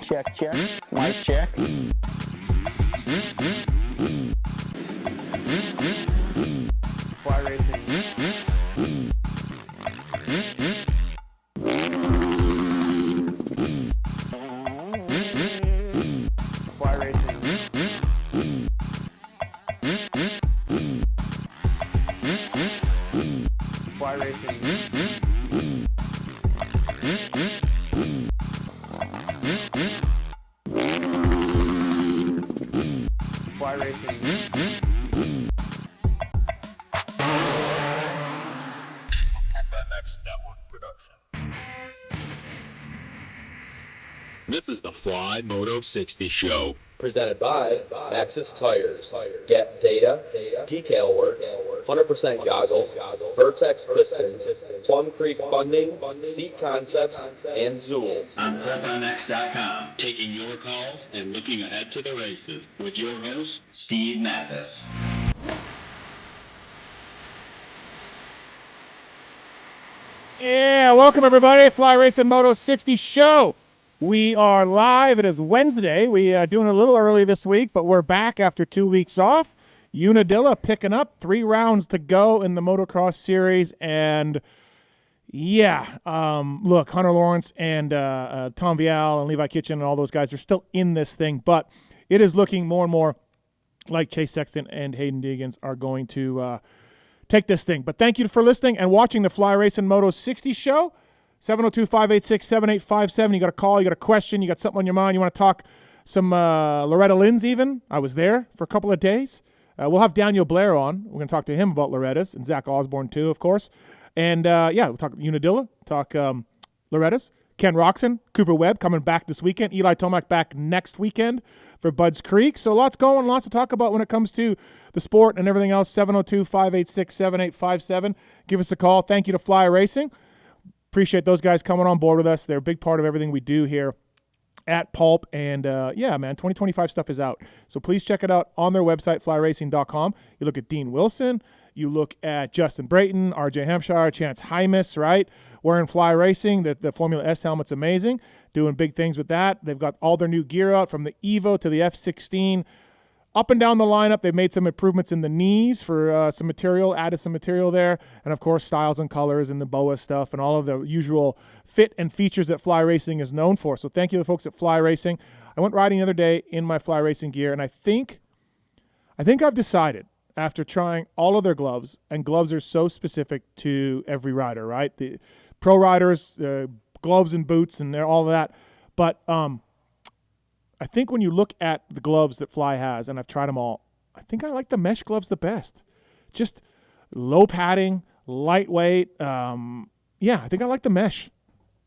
Check, check. Mic check. Fly racing. Fly racing. Fly racing. Fly racing. MX Network production. This is the Fly Moto 60 show. Presented by Maxxis Tires, Get Data, Decal Works, 100% Goggles, Vertex Pistons, Plum Creek Funding, Seat Concepts, and Zool. On PrepMX.com, taking your calls and looking ahead to the races with your host, Steve Mathis. Yeah, welcome everybody, Fly Racing Moto 60 show. We are live. It is Wednesday. We are doing a little early this week, but we're back after 2 weeks off. Unadilla picking up 3 rounds to go in the motocross series, and yeah, look, Hunter Lawrence and Tom Vial and Levi Kitchen and all those guys are still in this thing, but it is looking more and more like Chase Sexton and Hayden Deegan's are going to take this thing. But thank you for listening and watching the Fly Racing Moto 60 show. 702-586-7857. You got a call, you got a question, you got something on your mind, you want to talk some Loretta Lynn's even. I was there for a couple of days. We'll have Daniel Blair on. We're going to talk to him about Loretta's and Zach Osborne too, of course. And yeah, we'll talk Unadilla, talk Loretta's. Ken Roczen, Cooper Webb coming back this weekend. Eli Tomac back next weekend for Budds Creek. So lots going, lots to talk about when it comes to the sport and everything else. 702-586-7857. Give us a call. Thank you to Fly Racing. Appreciate those guys coming on board with us. They're a big part of everything we do here at Pulp. And yeah, man, 2025 stuff is out. So please check it out on their website, flyracing.com. You look at Dean Wilson. You look at Justin Brayton, RJ Hampshire, Chance Hymas, right? Wearing Fly Racing. The Formula S helmet's amazing. Doing big things with that. They've got all their new gear out from the Evo to the F16. Up and down the lineup, they've made some improvements in the knees for some material, added some material there. And, of course, styles and colors and the BOA stuff and all of the usual fit and features that Fly Racing is known for. So thank you to the folks at Fly Racing. I went riding the other day in my Fly Racing gear, and I think I've decided after trying all of their gloves, and gloves are so specific to every rider, right? The pro riders, gloves and boots and all of that. But I think when you look at the gloves that Fly has, and I've tried them all, I think I like the mesh gloves the best. Just low padding, lightweight. Yeah, I think I like the mesh.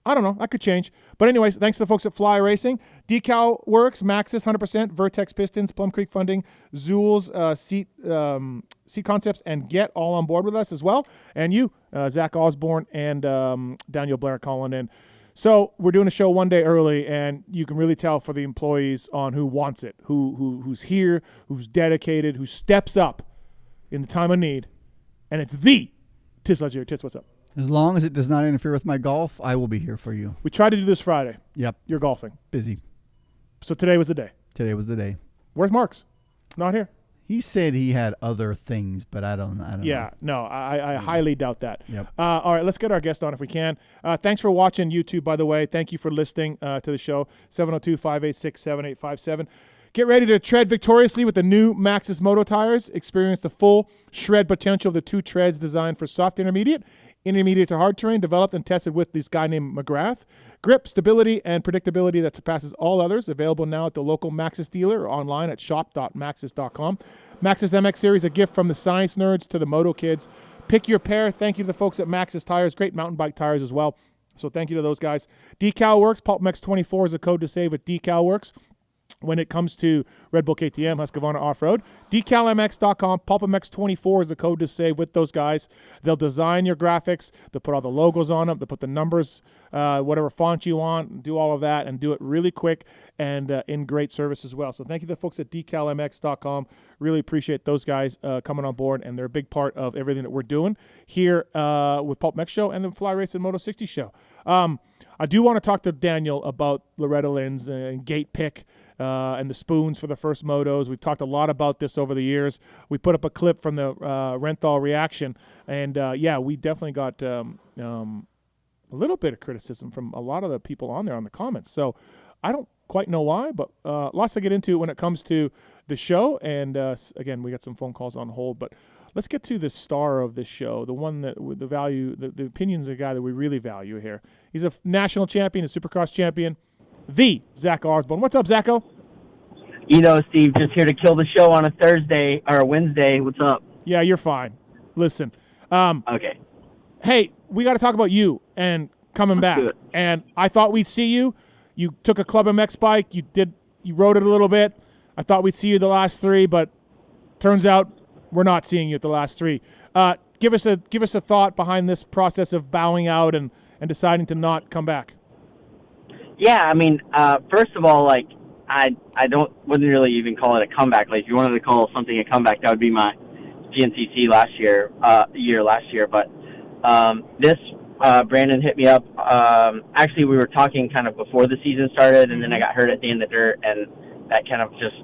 I don't know. That could change. But anyways, thanks to the folks at Fly Racing. Decal Works, Maxxis 100%, Vertex Pistons, Plum Creek Funding, Zool's, Seat Concepts, and Get all on board with us as well. And you, Zach Osborne and Daniel Blair calling in. So we're doing a show one day early, and you can really tell for the employees on who wants it, who's here, who's dedicated, who steps up in the time of need. And it's the Tits Legere. Tits, what's up? As long as it does not interfere with my golf, I will be here for you. We tried to do this Friday. Yep. You're golfing. Busy. So today was the day. Today was the day. Where's Marks? Not here. He said he had other things, but I don't know. Yeah, no, I highly doubt that. Yep. All right, let's get our guest on if we can. Thanks for watching YouTube, by the way. Thank you for listening to the show. 702-586-7857. Get ready to tread victoriously with the new Maxxis Moto tires. Experience the full shred potential of the 2 treads designed for soft intermediate to hard terrain, developed and tested with this guy named McGrath. Grip, stability, and predictability that surpasses all others. Available now at the local Maxxis dealer or online at shop.maxxis.com. Maxxis MX Series, a gift from the science nerds to the moto kids. Pick your pair. Thank you to the folks at Maxxis Tires. Great mountain bike tires as well. So thank you to those guys. Decal Works, PulpMX24 is a code to save with Decal Works. When it comes to Red Bull KTM, Husqvarna Off-Road, DecalMX.com, PulpMX24 is the code to save with those guys. They'll design your graphics. They'll put all the logos on them. They'll put the numbers, whatever font you want, do all of that, and do it really quick and in great service as well. So thank you to the folks at DecalMX.com. Really appreciate those guys coming on board, and they're a big part of everything that we're doing here with Pulp MX Show and the Fly Racing Moto 60 Show. I do want to talk to Daniel about Loretta Lynn's gate pick and the spoons for the first motos. We've talked a lot about this over the years. We put up a clip from the Renthal reaction, and we definitely got a little bit of criticism from a lot of the people on there on the comments. So I don't quite know why, but lots to get into when it comes to the show. And again, we got some phone calls on hold, but let's get to the star of this show, the one that with the value, the opinions of the guy that we really value here. He's a national champion, a Supercross champion, the Zach Osborne. What's up, Zacho? Steve, just here to kill the show on a Thursday or a Wednesday. What's up? Yeah, you're fine. Listen. Okay. Hey, we got to talk about you and coming back. do it. And I thought we'd see you. You took a Club MX bike. You rode it a little bit. I thought we'd see you the last three, but turns out we're not seeing you at the last three. Give us a thought behind this process of bowing out and deciding to not come back. Yeah, I mean, first of all, like, I wouldn't really even call it a comeback. Like, if you wanted to call something a comeback, that would be my GNCC last year. But this Brandon hit me up. Actually, we were talking kind of before the season started, and then I got hurt at the end of the dirt, and that kind of just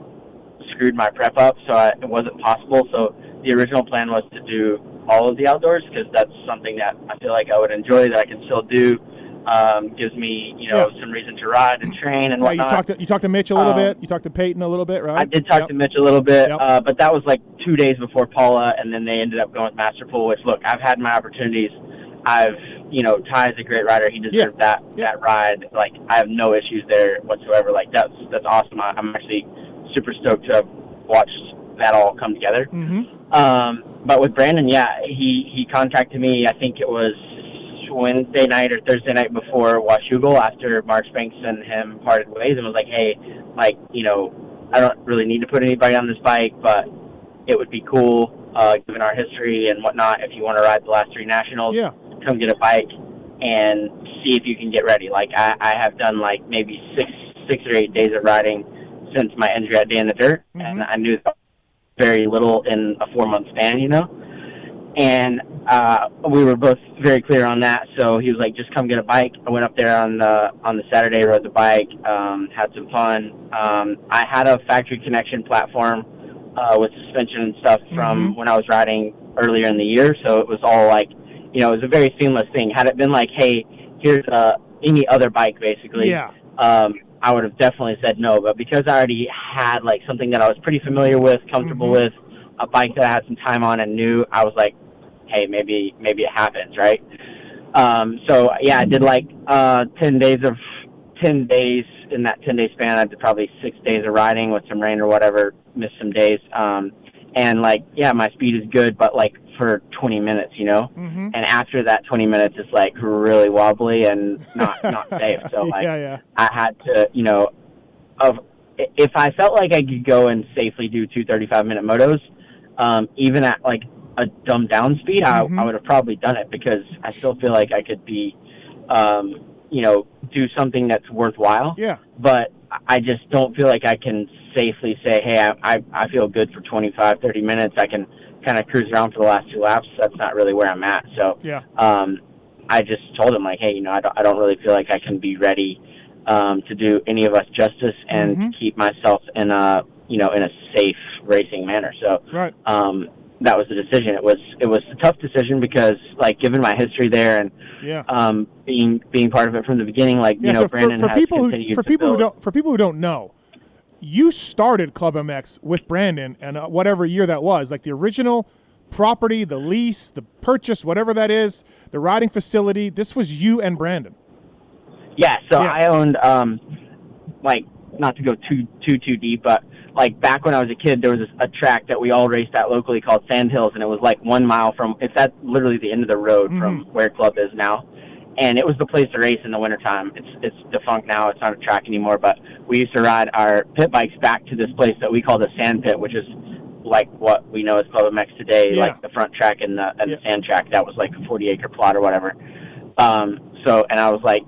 screwed my prep up, so it wasn't possible. So the original plan was to do all of the outdoors, because that's something that I feel like I would enjoy, that I can still do. Gives me, some reason to ride and train and whatnot. You talked to Mitch a little bit. You talked to Peyton a little bit, right? I did talk to Mitch a little bit, Yep. But that was like 2 days before Paula, and then they ended up going with Masterpool, which, look, I've had my opportunities. Ty's a great rider. He deserved that ride. Like, I have no issues there whatsoever. Like, that's awesome. I'm actually super stoked to have watched that all come together. Mm-hmm. But with Brandon, he contacted me, I think it was Wednesday night or Thursday night before Washougal, after Marchbanks and him parted ways, and was like, hey, like, I don't really need to put anybody on this bike, but it would be cool, given our history and whatnot, if you want to ride the last three nationals, come get a bike and see if you can get ready. Like, I have done like maybe six or 8 days of riding since my injury at Day in the Dirt, and I knew very little in a 4-month span, and we were both very clear on that. So he was like, just come get a bike. I went up there on the Saturday, rode the bike, had some fun. I had a factory connection platform with suspension and stuff from when I was riding earlier in the year, so it was all like, it was a very seamless thing. Had it been like, hey, here's any other bike, basically, I would have definitely said no. But because I already had like something that I was pretty familiar with, comfortable with, a bike that I had some time on and knew, I was like, hey, maybe it happens, right? I did like 10 days. In that 10-day span, I did probably 6 days of riding with some rain or whatever, missed some days. And like, my speed is good, but like for 20 minutes, and after that 20 minutes, it's like really wobbly and not safe. So like, I had to, if I felt like I could go and safely do 2 35-minute motos, even at like a dumbed down speed, I would have probably done it, because I still feel like I could be, do something that's worthwhile. Yeah. But I just don't feel like I can safely say, hey, I feel good for 25, 30 minutes. I can kind of cruise around for the last 2 laps. That's not really where I'm at. So I just told him, like, hey, I don't really feel like I can be ready to do any of us justice and keep myself in a safe racing manner. So that was the decision. It was a tough decision, because like, given my history there and being part of it from the beginning, like, so Brandon for has people continued who don't know, you started Club MX with Brandon, and whatever year that was, like the original property, the lease, the purchase, whatever that is, the riding facility. This was you and Brandon. Yeah. So I owned, like, not to go too deep, but like back when I was a kid, there was a track that we all raced at locally called Sand Hills, and it was like 1 mile from, it's at literally the end of the road from where Club is now. And it was the place to race in the wintertime. It's defunct now. It's not a track anymore, but we used to ride our pit bikes back to this place that we call the Sand Pit, which is like what we know as Club MX today, like the front track and the sand track. That was like a 40-acre plot or whatever. And I was like,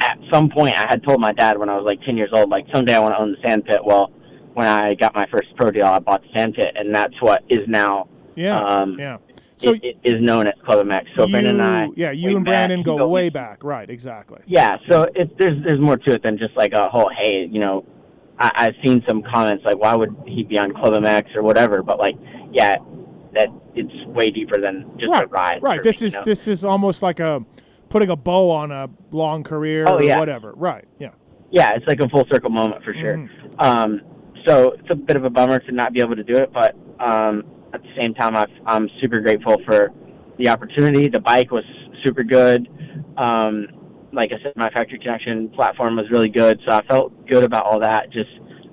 at some point I had told my dad when I was like 10 years old, like, someday I want to own the Sand Pit. Well, when I got my first pro deal, I bought the Sand Pit, and that's what is now So it is known as Club MX. So Brandon and I, you and Brandon go way back, right? Exactly. Yeah, so there's more to it than just like a whole, hey, I've seen some comments like, why would he be on Club MX or whatever? But like, yeah, that it's way deeper than just a ride. Right. This is almost like putting a bow on a long career or whatever. Right. Yeah. Yeah, it's like a full circle moment for sure. So it's a bit of a bummer to not be able to do it, but at the same time, I'm super grateful for the opportunity. The bike was super good. Like I said, my factory connection platform was really good, so I felt good about all that. Just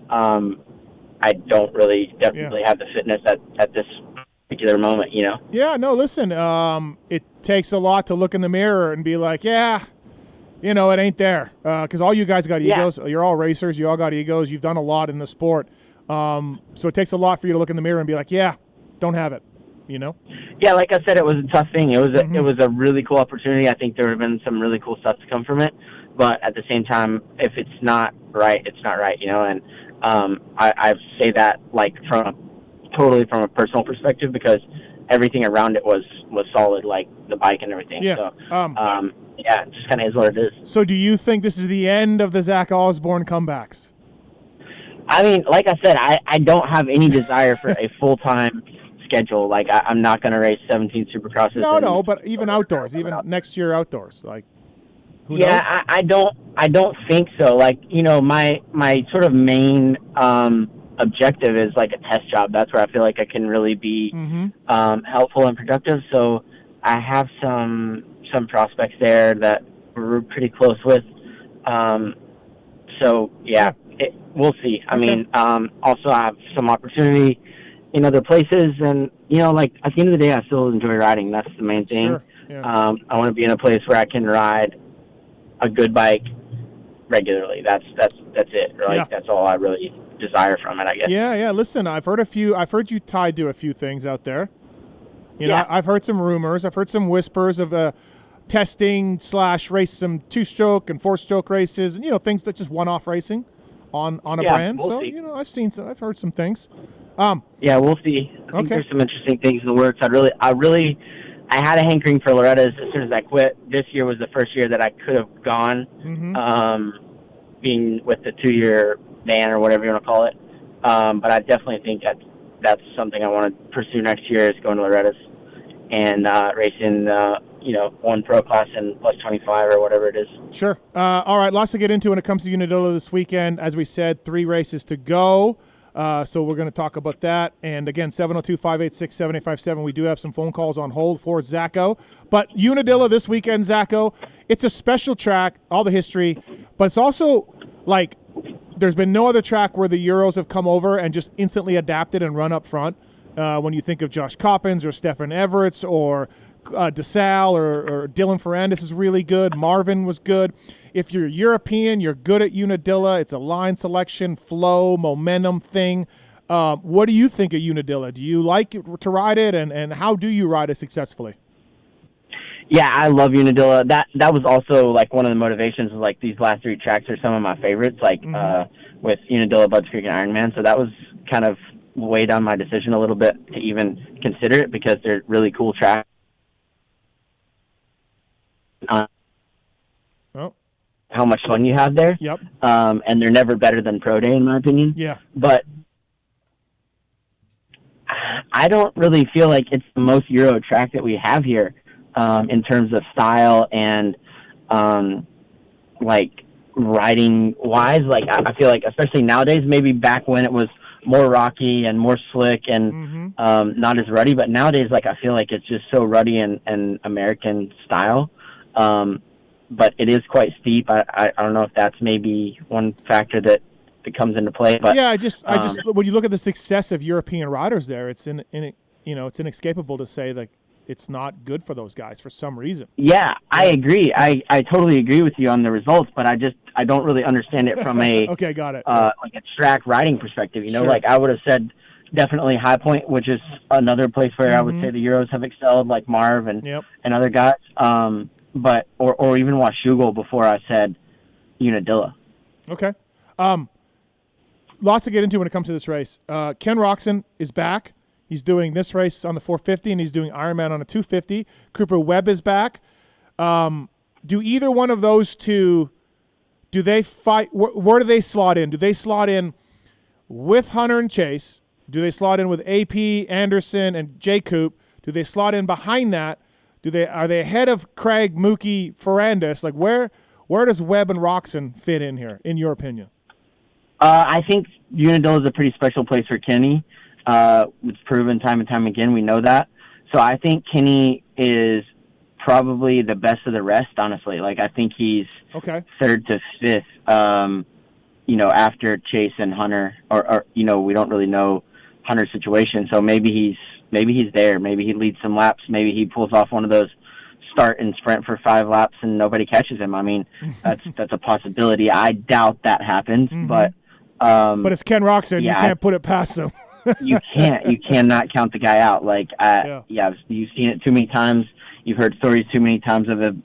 I don't really definitely have the fitness at this particular moment, Yeah, no, listen, it takes a lot to look in the mirror and be like, it ain't there. Because all you guys got egos. You're all racers. You all got egos. You've done a lot in the sport. So it takes a lot for you to look in the mirror and be like, don't have it, Yeah, like I said, it was a tough thing. It was a really cool opportunity. I think there would have been some really cool stuff to come from it. But at the same time, if it's not right, it's not right, And I say that like totally from a personal perspective, because everything around it was solid, like the bike and everything. Yeah. So, it just kind of is what it is. So do you think this is the end of the Zach Osborne comebacks? I mean, like I said, I don't have any desire for a full-time schedule. Like, I'm not going to race 17 Supercrosses. No, but even outdoors, even next year outdoors, like, who knows? Yeah, I don't think so. Like, my sort of main objective is like a test job. That's where I feel like I can really be helpful and productive. So I have some prospects there that we're pretty close with. We'll see. I mean, also I have some opportunity in other places, and like at the end of the day, I still enjoy riding. That's the main thing. Sure. Yeah. I want to be in a place where I can ride a good bike regularly. That's it. Like that's all I really desire from it, I guess. Yeah. Listen, I've heard you tied to a few things out there. I've heard some rumors. I've heard some whispers of testing / race some 2-stroke and 4-stroke races, and things that just one-off racing on a brand. We'll see. I've heard some things. We'll see. I think there's some interesting things in the works. I had a hankering for Loretta's as soon as I quit. This year was the first year that I could have gone, being with the 2-year ban or whatever you want to call it. But I definitely think that's something I want to pursue next year, is going to Loretta's and racing, one pro class and plus 25 or whatever it is. Sure. All right, lots to get into when it comes to Unadilla this weekend. As we said, 3 races to go. So we're going to talk about that. And again, 702-586-7857. We do have some phone calls on hold for Zacho. But Unadilla this weekend, Zacho, it's a special track, all the history, but it's also like there's been no other track where the Euros have come over and just instantly adapted and run up front. When you think of Josh Coppins or Stefan Everts or DeSalle or Dylan Ferrandis is really good. Marvin was good. If you're European, you're good at Unadilla. It's a line selection, flow, momentum thing. What do you think of Unadilla? Do you like to ride it, and how do you ride it successfully? Yeah, I love Unadilla. That was also like one of the motivations. Like these last 3 tracks are some of my favorites. Like with Unadilla, Budds Creek, and Ironman. So that was kind of weighed on my decision a little bit to even consider it, because they're really cool tracks. How much fun you have there. Yep. And they're never better than Pro Day, in my opinion. Yeah. But I don't really feel like it's the most Euro track that we have here, in terms of style and like riding wise. Like I feel like, especially nowadays, maybe back when it was more rocky and more slick and not as ruddy, but nowadays, like I feel like it's just so ruddy and American style. But it is quite steep. I don't know if that's maybe one factor that comes into play. But yeah, I just when you look at the success of European riders there, it's it's inescapable to say like it's not good for those guys for some reason. Yeah, I agree. I totally agree with you on the results, but I don't really understand it from a okay, got it. Like a track riding perspective. Sure. Like I would have said definitely High Point, which is another place where I would say the Euros have excelled, like Marv and other guys. But or even Washougal before I said Unadilla. Okay. Lots to get into when it comes to this race. Ken Roczen is back. He's doing this race on the 450, and he's doing Ironman on a 250. Cooper Webb is back. Do either one of those two, do they fight? Where do they slot in? Do they slot in with Hunter and Chase? Do they slot in with AP, Anderson, and J. Coop? Do they slot in behind that? Are they ahead of Craig, Mookie, Ferrandis? Like where does Webb and Roczen fit in here, in your opinion? I think Unadilla is a pretty special place for Kenny. It's proven time and time again. We know that. So I think Kenny is probably the best of the rest, honestly. Like, I think he's third to fifth, after Chase and Hunter. Or, we don't really know Hunter's situation. So maybe he's there. Maybe he leads some laps. Maybe he pulls off one of those start and sprint for 5 laps and nobody catches him. I mean, that's a possibility. I doubt that happens, but it's Ken Roczen. You can't put it past him. You cannot count the guy out. Like, you've seen it too many times. You've heard stories too many times of him,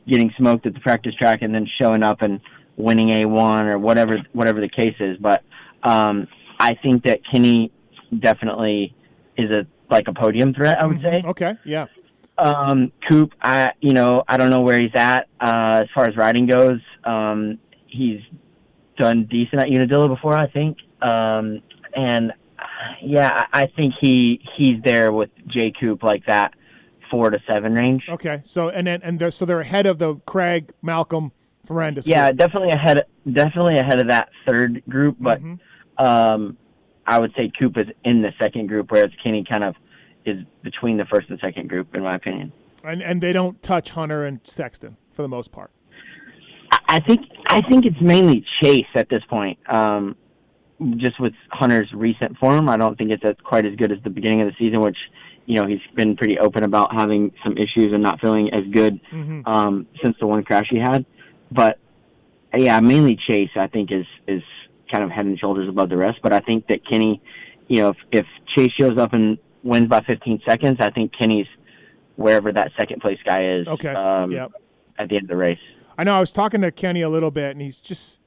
getting smoked at the practice track and then showing up and winning A1 or whatever the case is. But I think that Kenny definitely is a podium threat, I would say. Okay, yeah. Coop, I don't know where he's at as far as riding goes. He's done decent at Unadilla before, I think. I think he's there with J. Coop, like that 4 to 7 range. Okay, so so they're ahead of the Craig, Malcolm, Ferrandis. Yeah, group. definitely ahead of that third group, but I would say Coop is in the second group, whereas Kenny kind of is between the first and second group, in my opinion. And they don't touch Hunter and Sexton for the most part. I think it's mainly Chase at this point. Just with Hunter's recent form, I don't think it's quite as good as the beginning of the season, which, he's been pretty open about having some issues and not feeling as good since the one crash he had. But, yeah, mainly Chase, I think, is kind of head and shoulders above the rest. But I think that Kenny, if Chase shows up and wins by 15 seconds, I think Kenny's wherever that second-place guy is at the end of the race. I know. I was talking to Kenny a little bit, and he's just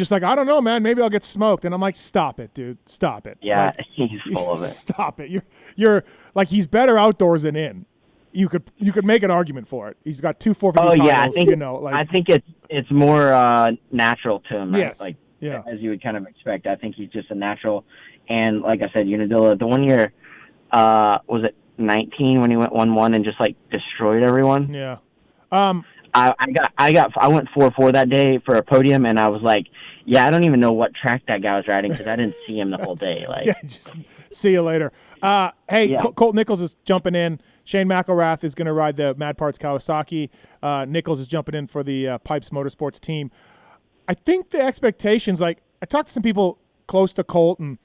like, I don't know, man. Maybe I'll get smoked. And I'm like, stop it, dude. Stop it. Yeah, he's full of it. Stop it. You're like, he's better outdoors than in. You could make an argument for it. He's got 2 450 titles. I think it's more natural to him, right? Yes. Like, as you would kind of expect. I think he's just a natural. And like I said, Unadilla, the one year, was it 19 when he went 1-1 and just like destroyed everyone? Yeah. I went 4-4 that day for a podium, and I was like, I don't even know what track that guy was riding because I didn't see him the whole day. Like, just see you later. Colt Nichols is jumping in. Shane McElrath is going to ride the Mad Parts Kawasaki. Nichols is jumping in for the Pipes Motorsports team. I think the expectations, like, I talked to some people close to Colt, and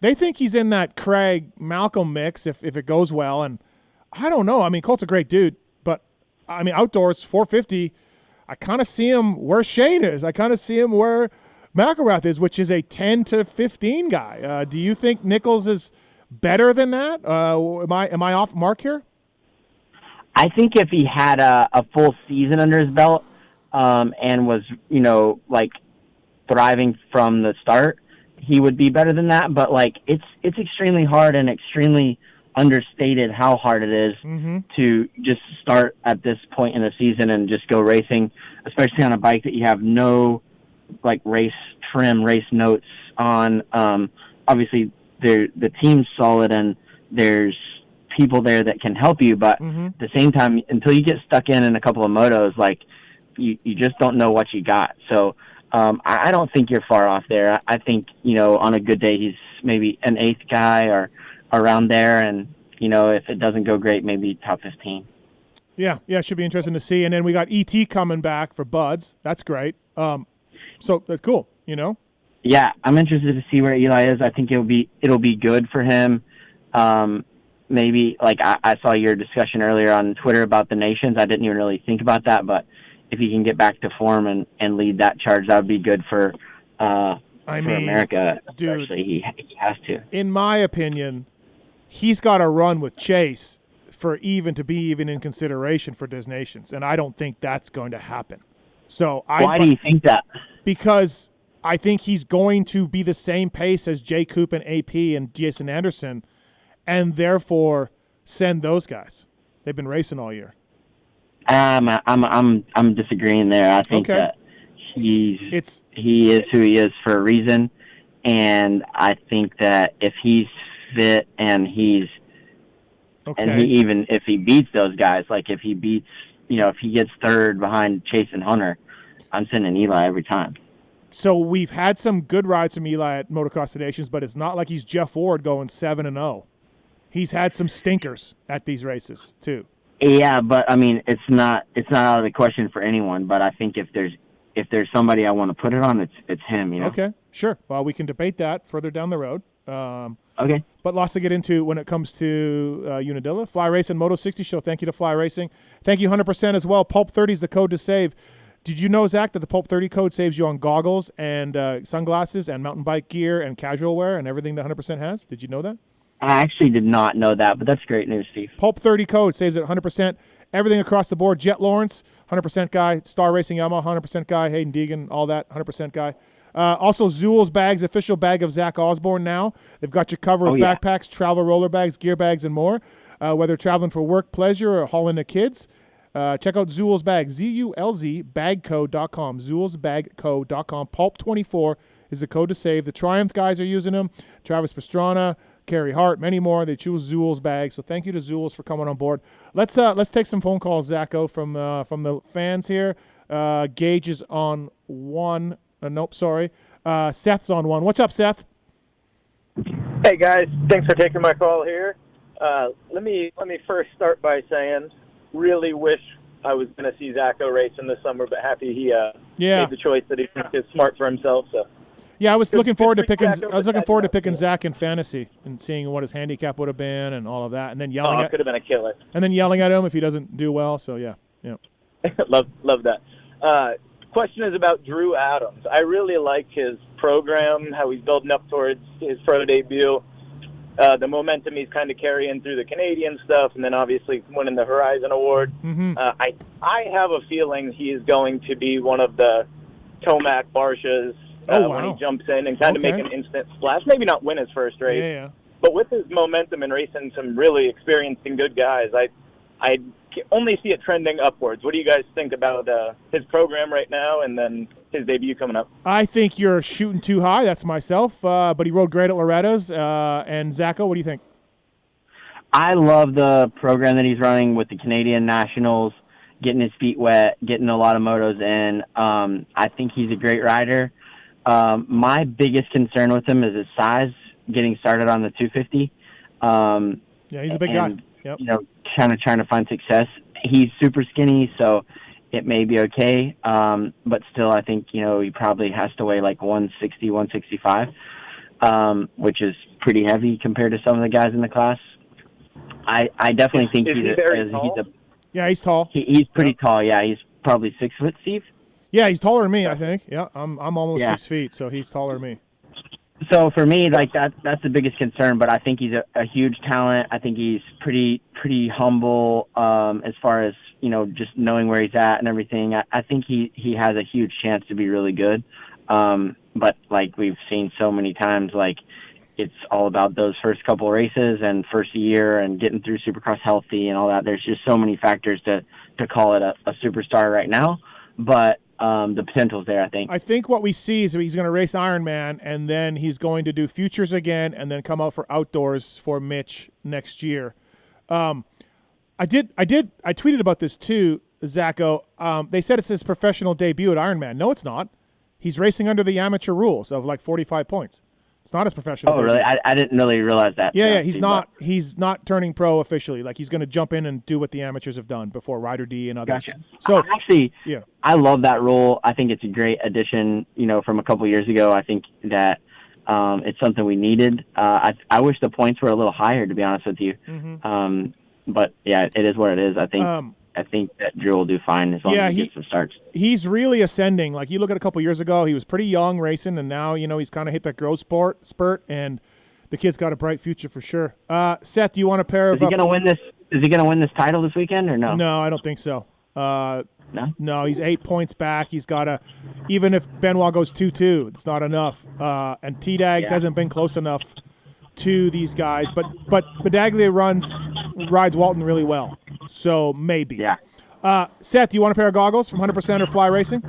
they think he's in that Craig-Malcolm mix if it goes well, and I don't know. I mean, Colt's a great dude. I mean, outdoors, 450, I kind of see him where Shane is. I kind of see him where McElrath is, which is a 10 to 15 guy. Do you think Nichols is better than that? Am I off mark here? I think if he had a full season under his belt and was, thriving from the start, he would be better than that. But, it's extremely hard and extremely understated how hard it is to just start at this point in the season and just go racing, especially on a bike that you have no race trim, race notes on. Obviously the team's solid and there's people there that can help you, but at the same time, until you get stuck in a couple of motos, you just don't know what you got. So I don't think you're far off there. I think, on a good day, he's maybe an 8th guy or around there, and if it doesn't go great, maybe top 15. Yeah, it should be interesting to see. And then we got ET coming back for Buds. That's great. So that's cool. Yeah, I'm interested to see where Eli is. I think it'll be good for him. Maybe I saw your discussion earlier on Twitter about the nations. I didn't even really think about that, but if he can get back to form and lead that charge, that would be good for America. Dude, he has to. In my opinion, he's got to run with Chase to be even in consideration for Des Nations, and I don't think that's going to happen. So why do you think that? Because I think he's going to be the same pace as Jay Coop and AP and Jason Anderson and therefore send those guys? They've been racing all year. I'm disagreeing there. I think Okay. that he is who he is for a reason, and I think that if he's fit and he's and even if he beats those guys, like if he beats, if he gets third behind Chase and Hunter, I'm sending Eli every time. So we've had some good rides from Eli at Motocross Nations, but it's not like he's Jeff Ward going 7-0. He's had some stinkers at these races too. Yeah, but I mean, it's not out of the question for anyone. But I think if there's somebody I want to put it on, it's him. Okay, sure. Well, we can debate that further down the road. Okay. But lots to get into when it comes to Unadilla. Fly Racing Moto 60 Show. Thank you to Fly Racing. Thank you 100% as well. Pulp 30 is the code to save. Did you know, Zach, that the Pulp 30 code saves you on goggles and sunglasses and mountain bike gear and casual wear and everything that 100% has? Did you know that? I actually did not know that, but that's great news, Steve. Pulp 30 code saves it 100%. Everything across the board. Jet Lawrence, 100% guy. Star Racing Yamaha, 100% guy. Hayden Deegan, all that, 100% guy. Also, Zool's bags, official bag of Zach Osborne now. They've got you covered with backpacks, travel roller bags, gear bags, and more. Whether traveling for work, pleasure, or hauling the kids, check out Zool's Bag, ZULZ bagco.com, zoolsbagco.com. Pulp24 is the code to save. The Triumph guys are using them. Travis Pastrana, Kerry Hart, many more. They choose Zool's bag. So thank you to Zool's for coming on board. Let's take some phone calls, Zacho, from the fans here. Gage is on one. Nope, sorry. Seth's on one. What's up, Seth? Hey guys, thanks for taking my call here. Let me first start by saying, really wish I was going to see Zacho racing this summer, but happy he made the choice that he thinks is smart for himself. So. Yeah, I was looking forward to picking Zach in fantasy and seeing what his handicap would have been and all of that, and then yelling it could have been a killer. And then yelling at him if he doesn't do well. So yeah. love that. Question is about Drew Adams. I really like his program, how he's building up towards his pro debut. The momentum he's kind of carrying through the Canadian stuff, and then obviously winning the Horizon Award. Mm-hmm. I have a feeling he is going to be one of the Tomac Barcias when he jumps in and kind of make an instant splash. Maybe not win his first race, but with his momentum and racing some really experienced and good guys, I only see it trending upwards. What do you guys think about his program right now and then his debut coming up? I think you're shooting too high. That's myself. But he rode great at Loretta's. And Zacho, what do you think? I love the program that he's running with the Canadian Nationals, getting his feet wet, getting a lot of motos in. I think he's a great rider. My biggest concern with him is his size, getting started on the 250. Yeah, he's a big guy. Yep. Kind of trying to find success. He's super skinny, so it may be okay. But still, I think, he probably has to weigh like 160, 165, which is pretty heavy compared to some of the guys in the class. I definitely think he's tall. He's pretty tall. Yeah, he's probably 6 foot, Steve. Yeah, he's taller than me, I think. Yeah, I'm almost 6 feet, so he's taller than me. So for me, like that's the biggest concern. But I think he's a huge talent. I think he's pretty humble as far as just knowing where he's at and everything. I think he has a huge chance to be really good. But like we've seen so many times, like it's all about those first couple races and first year and getting through Supercross healthy and all that. There's just so many factors to call it a superstar right now. But the potential's there, I think. I think what we see is he's going to race Ironman, and then he's going to do futures again, and then come out for outdoors for Mitch next year. I tweeted about this too, Zacho. They said it's his professional debut at Ironman. No, it's not. He's racing under the amateur rules of like 45 points. It's not his professional. Oh, really? I didn't really realize that. Yeah. He's not turning pro officially. Like he's going to jump in and do what the amateurs have done before, Ryder D and others. Gotcha. So I love that rule. I think it's a great addition. From a couple years ago, I think that it's something we needed. I wish the points were a little higher, to be honest with you. Mm-hmm. But yeah, it is what it is. I think that Drew will do fine as long as he gets some starts. He's really ascending. Like you look at a couple years ago, he was pretty young racing, and now he's kind of hit that growth spurt, and the kid's got a bright future for sure. Seth, do you want a pair of? Is he going to win this? Is he going to win this title this weekend or no? No, I don't think so. No, he's 8 points back. He's got even if Benoit goes 2-2, it's not enough. And T-Dags hasn't been close enough to these guys, but Badaglia rides Walton really well, so maybe. Yeah. Seth, you want a pair of goggles from 100% or Fly Racing?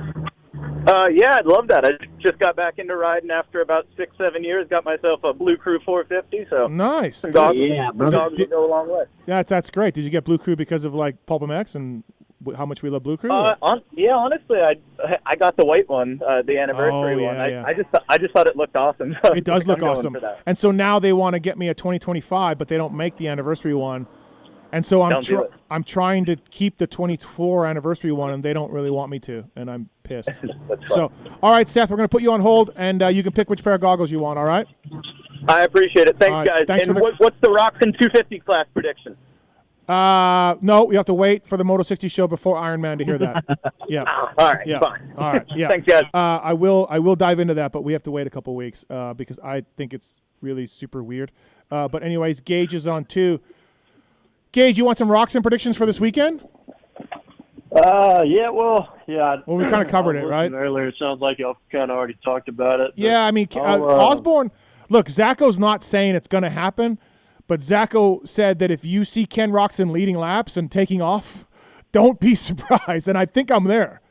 Yeah, I'd love that. I just got back into riding after about 6-7 years. Got myself a Blue Crew 450. So nice. Some goggles, Yeah, bro. goggles will go a long way. That's great. Did you get Blue Crew because of like Pulp MX and how much we love Blue Crew? Yeah, honestly, I got the white one, the anniversary one. Yeah. I just thought it looked awesome. It does look awesome. And so now they want to get me a 2025, but they don't make the anniversary one. And so I'm trying to keep the 24 anniversary one, and they don't really want me to, and I'm pissed. So, all right, Seth, we're going to put you on hold, and you can pick which pair of goggles you want, all right? I appreciate it. Thanks, guys. Thanks and what's the Roczen 250 class prediction? No, we have to wait for the Moto 60 show before Ironman to hear that. Yeah. All right, yeah. fine. All right, yeah. Thanks, guys. I will dive into that, but we have to wait a couple weeks because I think it's really super weird. But anyways, Gage is on 2. Gage, you want some Roczen predictions for this weekend? Yeah. Well, we kind of covered it, right? Earlier, it sounds like y'all kind of already talked about it. Yeah, I mean, Osborne. Look, Zacho's not saying it's going to happen, but Zacho said that if you see Ken Roczen leading laps and taking off, don't be surprised. And I think I'm there.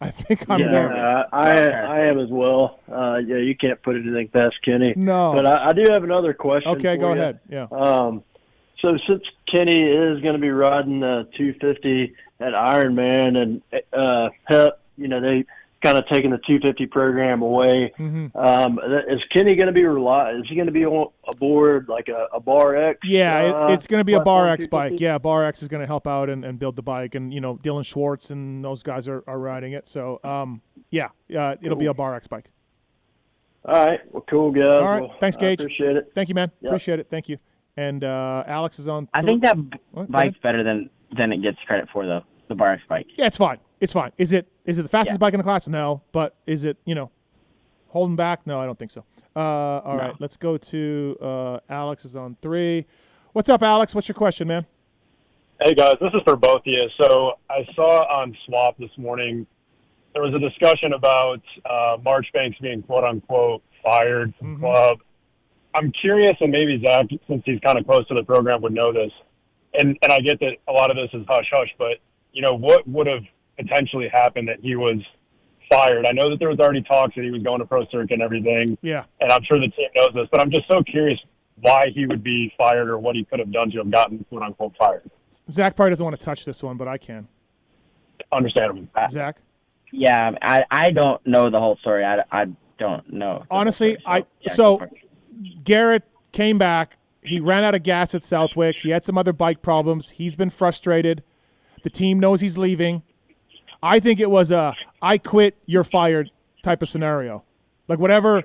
there. I am as well. You can't put anything past Kenny. No. But I do have another question. Okay, for go you. ahead. Yeah. So since Kenny is going to be riding 250 at Ironman and HEP, they kind of taking the 250 program away. Mm-hmm. Is Kenny going to be Is he going to be aboard like a Bar X? Yeah, it's going to be a Bar X bike. Yeah, Bar X is going to help out and build the bike, and Dylan Schwartz and those guys are riding it. So it'll be a Bar X bike. All right, well, cool guys. All right, well, thanks, Gage. I appreciate it. Thank you, man. Yep. Appreciate it. Thank you. And Alex is on. I think that bike's better than it gets credit for, though. The Bar X bike. Yeah, it's fine. It's fine. Is it the fastest bike in the class? No. But is it holding back? No, I don't think so. All right, let's go to Alex is on 3. What's up, Alex? What's your question, man? Hey guys, this is for both of you. So I saw on Swap this morning there was a discussion about Marchbanks being quote unquote fired from the club. I'm curious, and maybe Zach, since he's kind of close to the program, would know this. And I get that a lot of this is hush-hush, but, what would have potentially happened that he was fired? I know that there was already talks that he was going to Pro Circuit and everything. Yeah. And I'm sure the team knows this, but I'm just so curious why he would be fired or what he could have done to have gotten, quote-unquote, fired. Zach probably doesn't want to touch this one, but I can. Understandable. Zach? Yeah, I don't know the whole story. I don't know. Honestly, Garrett came back. He ran out of gas at Southwick. He had some other bike problems. He's been frustrated. The team knows he's leaving. I think it was a I quit, you're fired type of scenario. Like whatever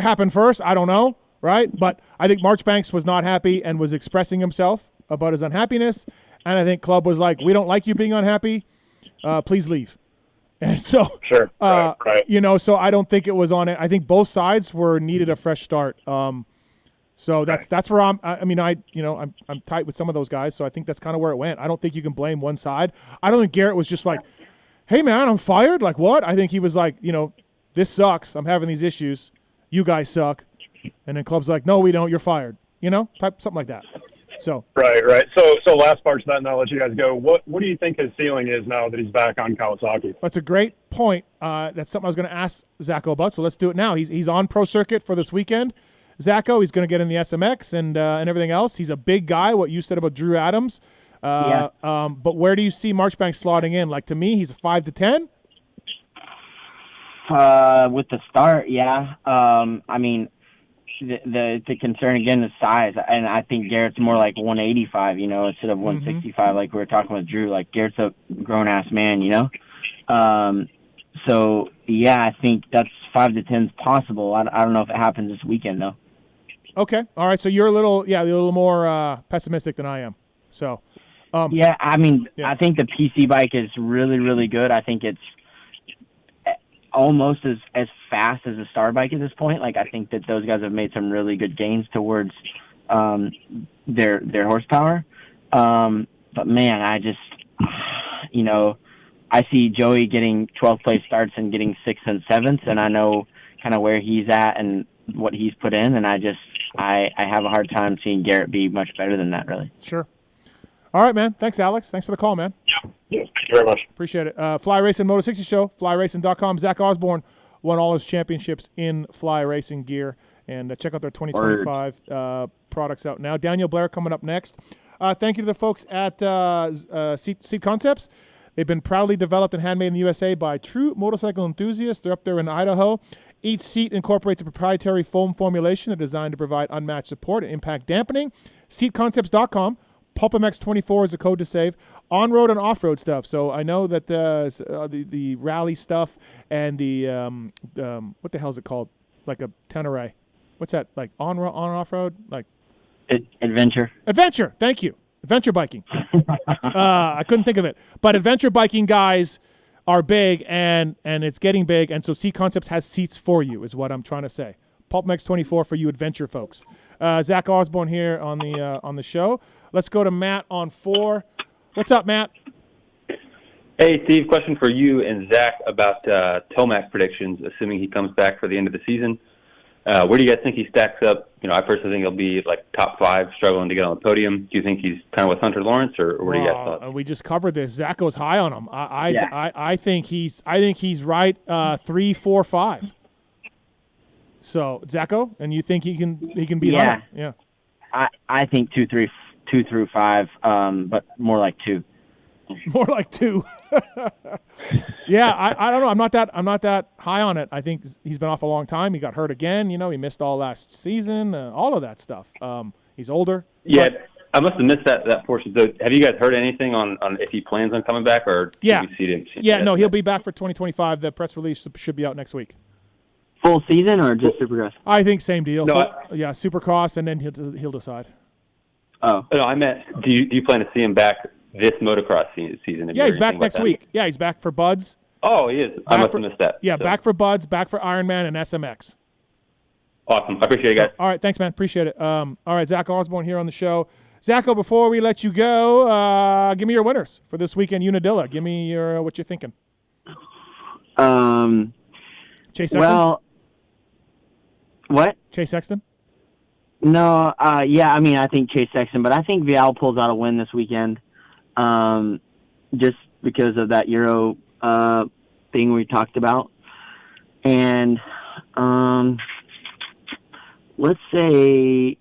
happened first, I don't know, right? But I think Marchbanks was not happy and was expressing himself about his unhappiness. And I think club was like, we don't like you being unhappy. Please leave. And so, right. So I don't think it was on it. I think both sides needed a fresh start. So that's where I'm tight with some of those guys. So I think that's kind of where it went. I don't think you can blame one side. I don't think Garrett was just like, hey man, I'm fired. Like what? I think he was like, this sucks. I'm having these issues. You guys suck. And then club's like, no, we don't. You're fired. Something like that. So right. So last part to that, and I'll let you guys go. What do you think his ceiling is now that he's back on Kawasaki? That's a great point. That's something I was going to ask Zacho about. So let's do it now. He's on Pro Circuit for this weekend. Zacho, he's going to get in the SMX and everything else. He's a big guy. What you said about Drew Adams. But where do you see Marchbanks slotting in? Like to me, he's a 5 to 10. With the start, yeah. I mean, the concern again is size, and I think Garrett's more like 185, instead of 165, like we were talking with Drew. Like Garrett's a grown ass man, So yeah, I think that's 5 to 10 is possible. I don't know if it happens this weekend though. Okay, all right. So you're a little more pessimistic than I am. So. I think the PC bike is really, really good. I think it's almost as fast as a Star bike at this point. Like I think that those guys have made some really good gains towards their horsepower. But man, I just I see Joey getting 12th place starts and getting 6th and 7th, and I know kind of where he's at and what he's put in, and I just I have a hard time seeing Garrett be much better than that, really. Sure. All right, man. Thanks, Alex. Thanks for the call, man. Yeah, thank you very much. Appreciate it. Fly Racing Moto 60 Show, flyracing.com. Zach Osborne won all his championships in fly racing gear. And check out their 2025 products out now. Daniel Blair coming up next. Thank you to the folks at Seat Concepts. They've been proudly developed and handmade in the USA by true motorcycle enthusiasts. They're up there in Idaho. Each seat incorporates a proprietary foam formulation. They're designed to provide unmatched support and impact dampening. Seatconcepts.com. Pulp MX 24 is a code to save. On-road and off-road stuff. So I know that the rally stuff and the what the hell is it called? Like a Tenere. What's that? Like on off-road? Like Adventure. Adventure. Thank you. Adventure biking. I couldn't think of it. But adventure biking guys are big, and it's getting big, and so Seat Concepts has seats for you is what I'm trying to say. Pulp MX 24 for you adventure folks. Zach Osborne here on the show. Let's go to Matt on 4. What's up, Matt? Hey, Steve, question for you and Zach about Tomac predictions, assuming he comes back for the end of the season. Where do you guys think he stacks up? I personally think he'll be like top 5, struggling to get on the podium. Do you think he's kind of with Hunter Lawrence, or what do you guys thought? We just covered this. Zach goes high on him. I think he's right 3, 4, 5. So Zacho, and you think he can beat Hunter? Yeah. I think 2 through 5, but more like 2. More like 2. Yeah, I don't know. I'm not that high on it. I think he's been off a long time. He got hurt again. He missed all last season. All of that stuff. He's older. Yeah, I must have missed that portion. So, have you guys heard anything on if he plans on coming back, or yeah, see him? Yeah, no, he'll be back for 2025. The press release should be out next week. Full season or just Supercross? I think same deal. No, yeah, Supercross, and then he'll decide. Oh no, I meant do you plan to see him back this motocross season? Yeah, he's back next week. Yeah, he's back for Buds. Oh, he is. I must have missed that. Yeah, so. Back for Buds, back for Ironman and SMX. Awesome. I appreciate it, guys. All right, thanks, man. Appreciate it. All right, Zach Osborne here on the show. Zacho, before we let you go, give me your winners for this weekend, Unadilla. Give me your what you're thinking. Chase Sexton? Well, what? Chase Sexton? No, yeah, I think Chase Sexton, but I think Vial pulls out a win this weekend, just because of that Euro thing we talked about. And let's say,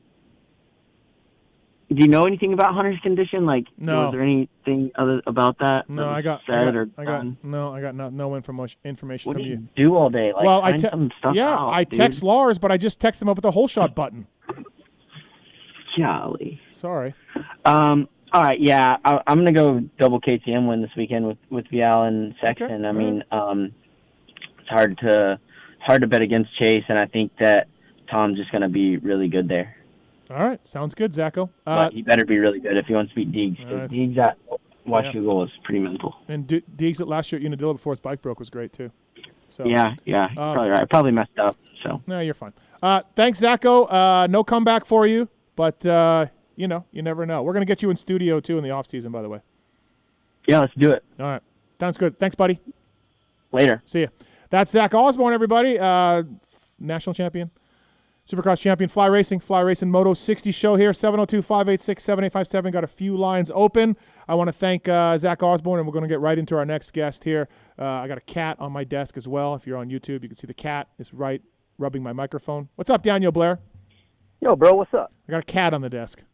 do you know anything about Hunter's condition? Like, no. Was there anything other about that? No, I got no information what from do you. Do all day? Like, well, I text Lars, but I just text him up with the whole shot button. Golly. Sorry. All right, yeah, I'm gonna go double KTM win this weekend with Vial and Sexton. Okay. It's hard to bet against Chase, and I think that Tom's just gonna be really good there. All right, sounds good, Zacho. But he better be really good if he wants to beat Deegs. Deegs at Washougal was pretty mental. And Deegs at last year at Unadilla before his bike broke was great too. So yeah, probably right. I probably messed up. So no, you're fine. Thanks, Zacho. No comeback for you, but you never know. We're gonna get you in studio too in the off season, by the way. Yeah, let's do it. All right, sounds good. Thanks, buddy. Later. See ya. That's Zach Osborne, everybody. National champion. Supercross champion, Fly Racing Moto 60 show here, 702-586-7857. Got a few lines open. I want to thank Zach Osborne, and we're going to get right into our next guest here. I got a cat on my desk as well. If you're on YouTube, you can see the cat is right rubbing my microphone. What's up, Daniel Blair? Yo, bro, what's up? I got a cat on the desk.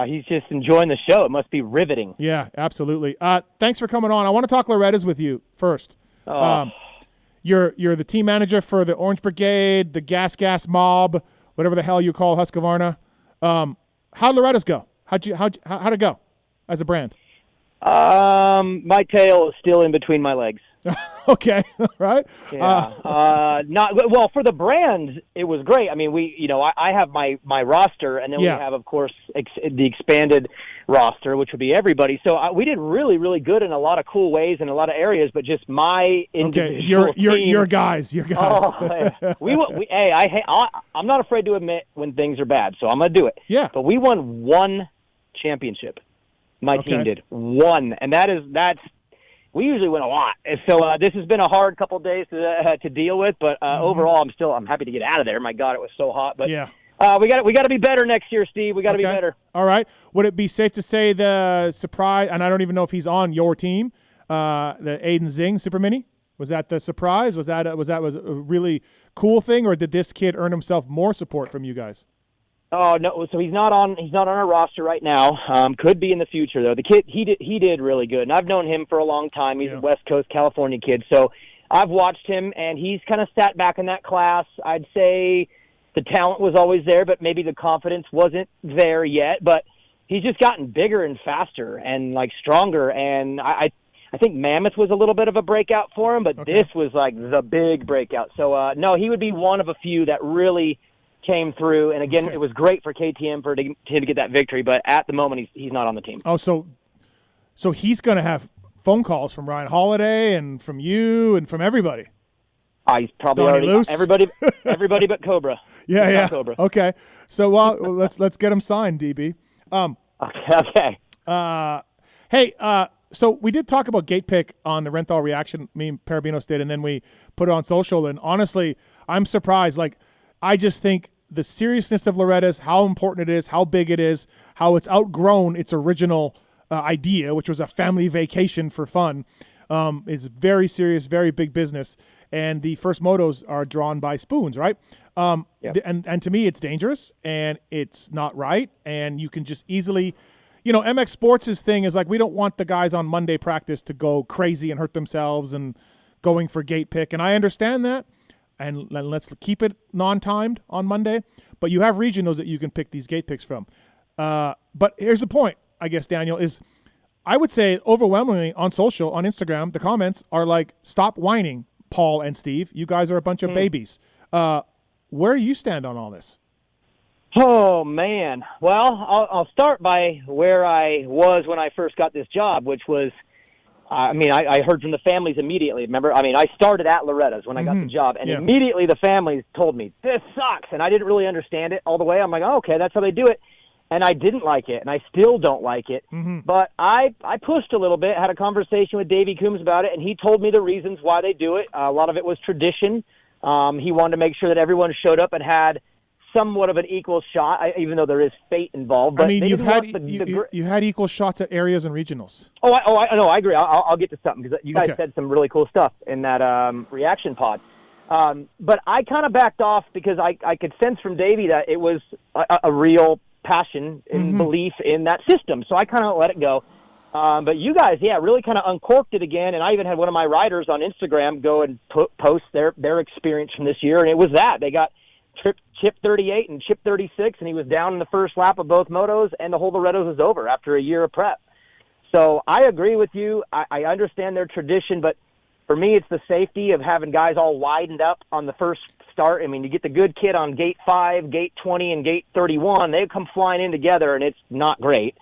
He's just enjoying the show. It must be riveting. Yeah, absolutely. Thanks for coming on. I want to talk Loretta's with you first. Oh. You're the team manager for the Orange Brigade, the Gas Mob, whatever the hell you call Husqvarna. How'd Loretta's go? How'd it go as a brand? My tail is still in between my legs. Okay, right? Yeah. Not well for the brand. It was great. I mean, I have my roster, and then we have, of course, the expanded roster, which would be everybody. So we did really, really good in a lot of cool ways in a lot of areas. But just my individual team, your guys. Oh, I'm not afraid to admit when things are bad, so I'm gonna do it. Yeah. But we won one championship. My team did one, and that's. We usually win a lot, so this has been a hard couple of days to deal with. But overall, I'm happy to get out of there. My God, it was so hot. But We got to be better next year, Steve. We got to be better. All right. Would it be safe to say the surprise, and I don't even know if he's on your team, the Aiden Zing Super Mini? Was that the surprise? Was that a really cool thing, or did this kid earn himself more support from you guys? Oh no, so he's not on our roster right now. Could be in the future though. The kid he did really good, and I've known him for a long time. He's a West Coast California kid, so I've watched him, and he's kind of sat back in that class. I'd say the talent was always there, but maybe the confidence wasn't there yet. But he's just gotten bigger and faster and like stronger. And I think Mammoth was a little bit of a breakout for him, but this was like the big breakout. So no, he would be one of a few that really came through. And again, it was great for KTM for him to get that victory. But at the moment, he's not on the team. Oh, so he's going to have phone calls from Ryan Holiday and from you and from everybody. He's probably Donnie already Luce. everybody but Cobra. Yeah. Cobra. Okay. So let's get him signed, DB. Okay. Hey, so we did talk about gate pick on the Renthal Reaction. Me and Parabinos did, and then we put it on social. And honestly, I'm surprised. Like, I just think the seriousness of Loretta's, how important it is, how big it is, how it's outgrown its original idea, which was a family vacation for fun. It's very serious, very big business. And the first motos are drawn by spoons, right? And to me, it's dangerous, and it's not right. And you can just easily, MX Sports' thing is like, we don't want the guys on Monday practice to go crazy and hurt themselves and going for gate pick. And I understand that. And let's keep it non-timed on Monday. But you have regionals that you can pick these gate picks from. But here's the point, I guess, Daniel, is I would say overwhelmingly on social, on Instagram, the comments are like, stop whining, Paul and Steve. You guys are a bunch of babies. Where do you stand on all this? Oh, man. Well, I'll start by where I was when I first got this job, which was, I heard from the families immediately. Remember, I started at Loretta's when I got the job, and immediately the families told me, this sucks, and I didn't really understand it all the way. I'm like, oh, okay, that's how they do it. And I didn't like it, and I still don't like it. But I pushed a little bit, had a conversation with Davey Coombs about it, and he told me the reasons why they do it. A lot of it was tradition. He wanted to make sure that everyone showed up and had somewhat of an equal shot, even though there is fate involved. But you had equal shots at areas and regionals. I agree. I'll get to something because you guys said some really cool stuff in that reaction pod. But I kind of backed off because I could sense from Davey that it was a real passion and belief in that system. So I kind of let it go. But you guys, really kind of uncorked it again. And I even had one of my writers on Instagram go and post their experience from this year. And it was that. They got chip 38 and chip 36, and he was down in the first lap of both motos, and the whole Loretta's was over after a year of prep. So I agree with you. I understand their tradition, but for me, it's the safety of having guys all widened up on the first start. You get the good kid on gate 5, gate 20, and gate 31. They come flying in together, and it's not great.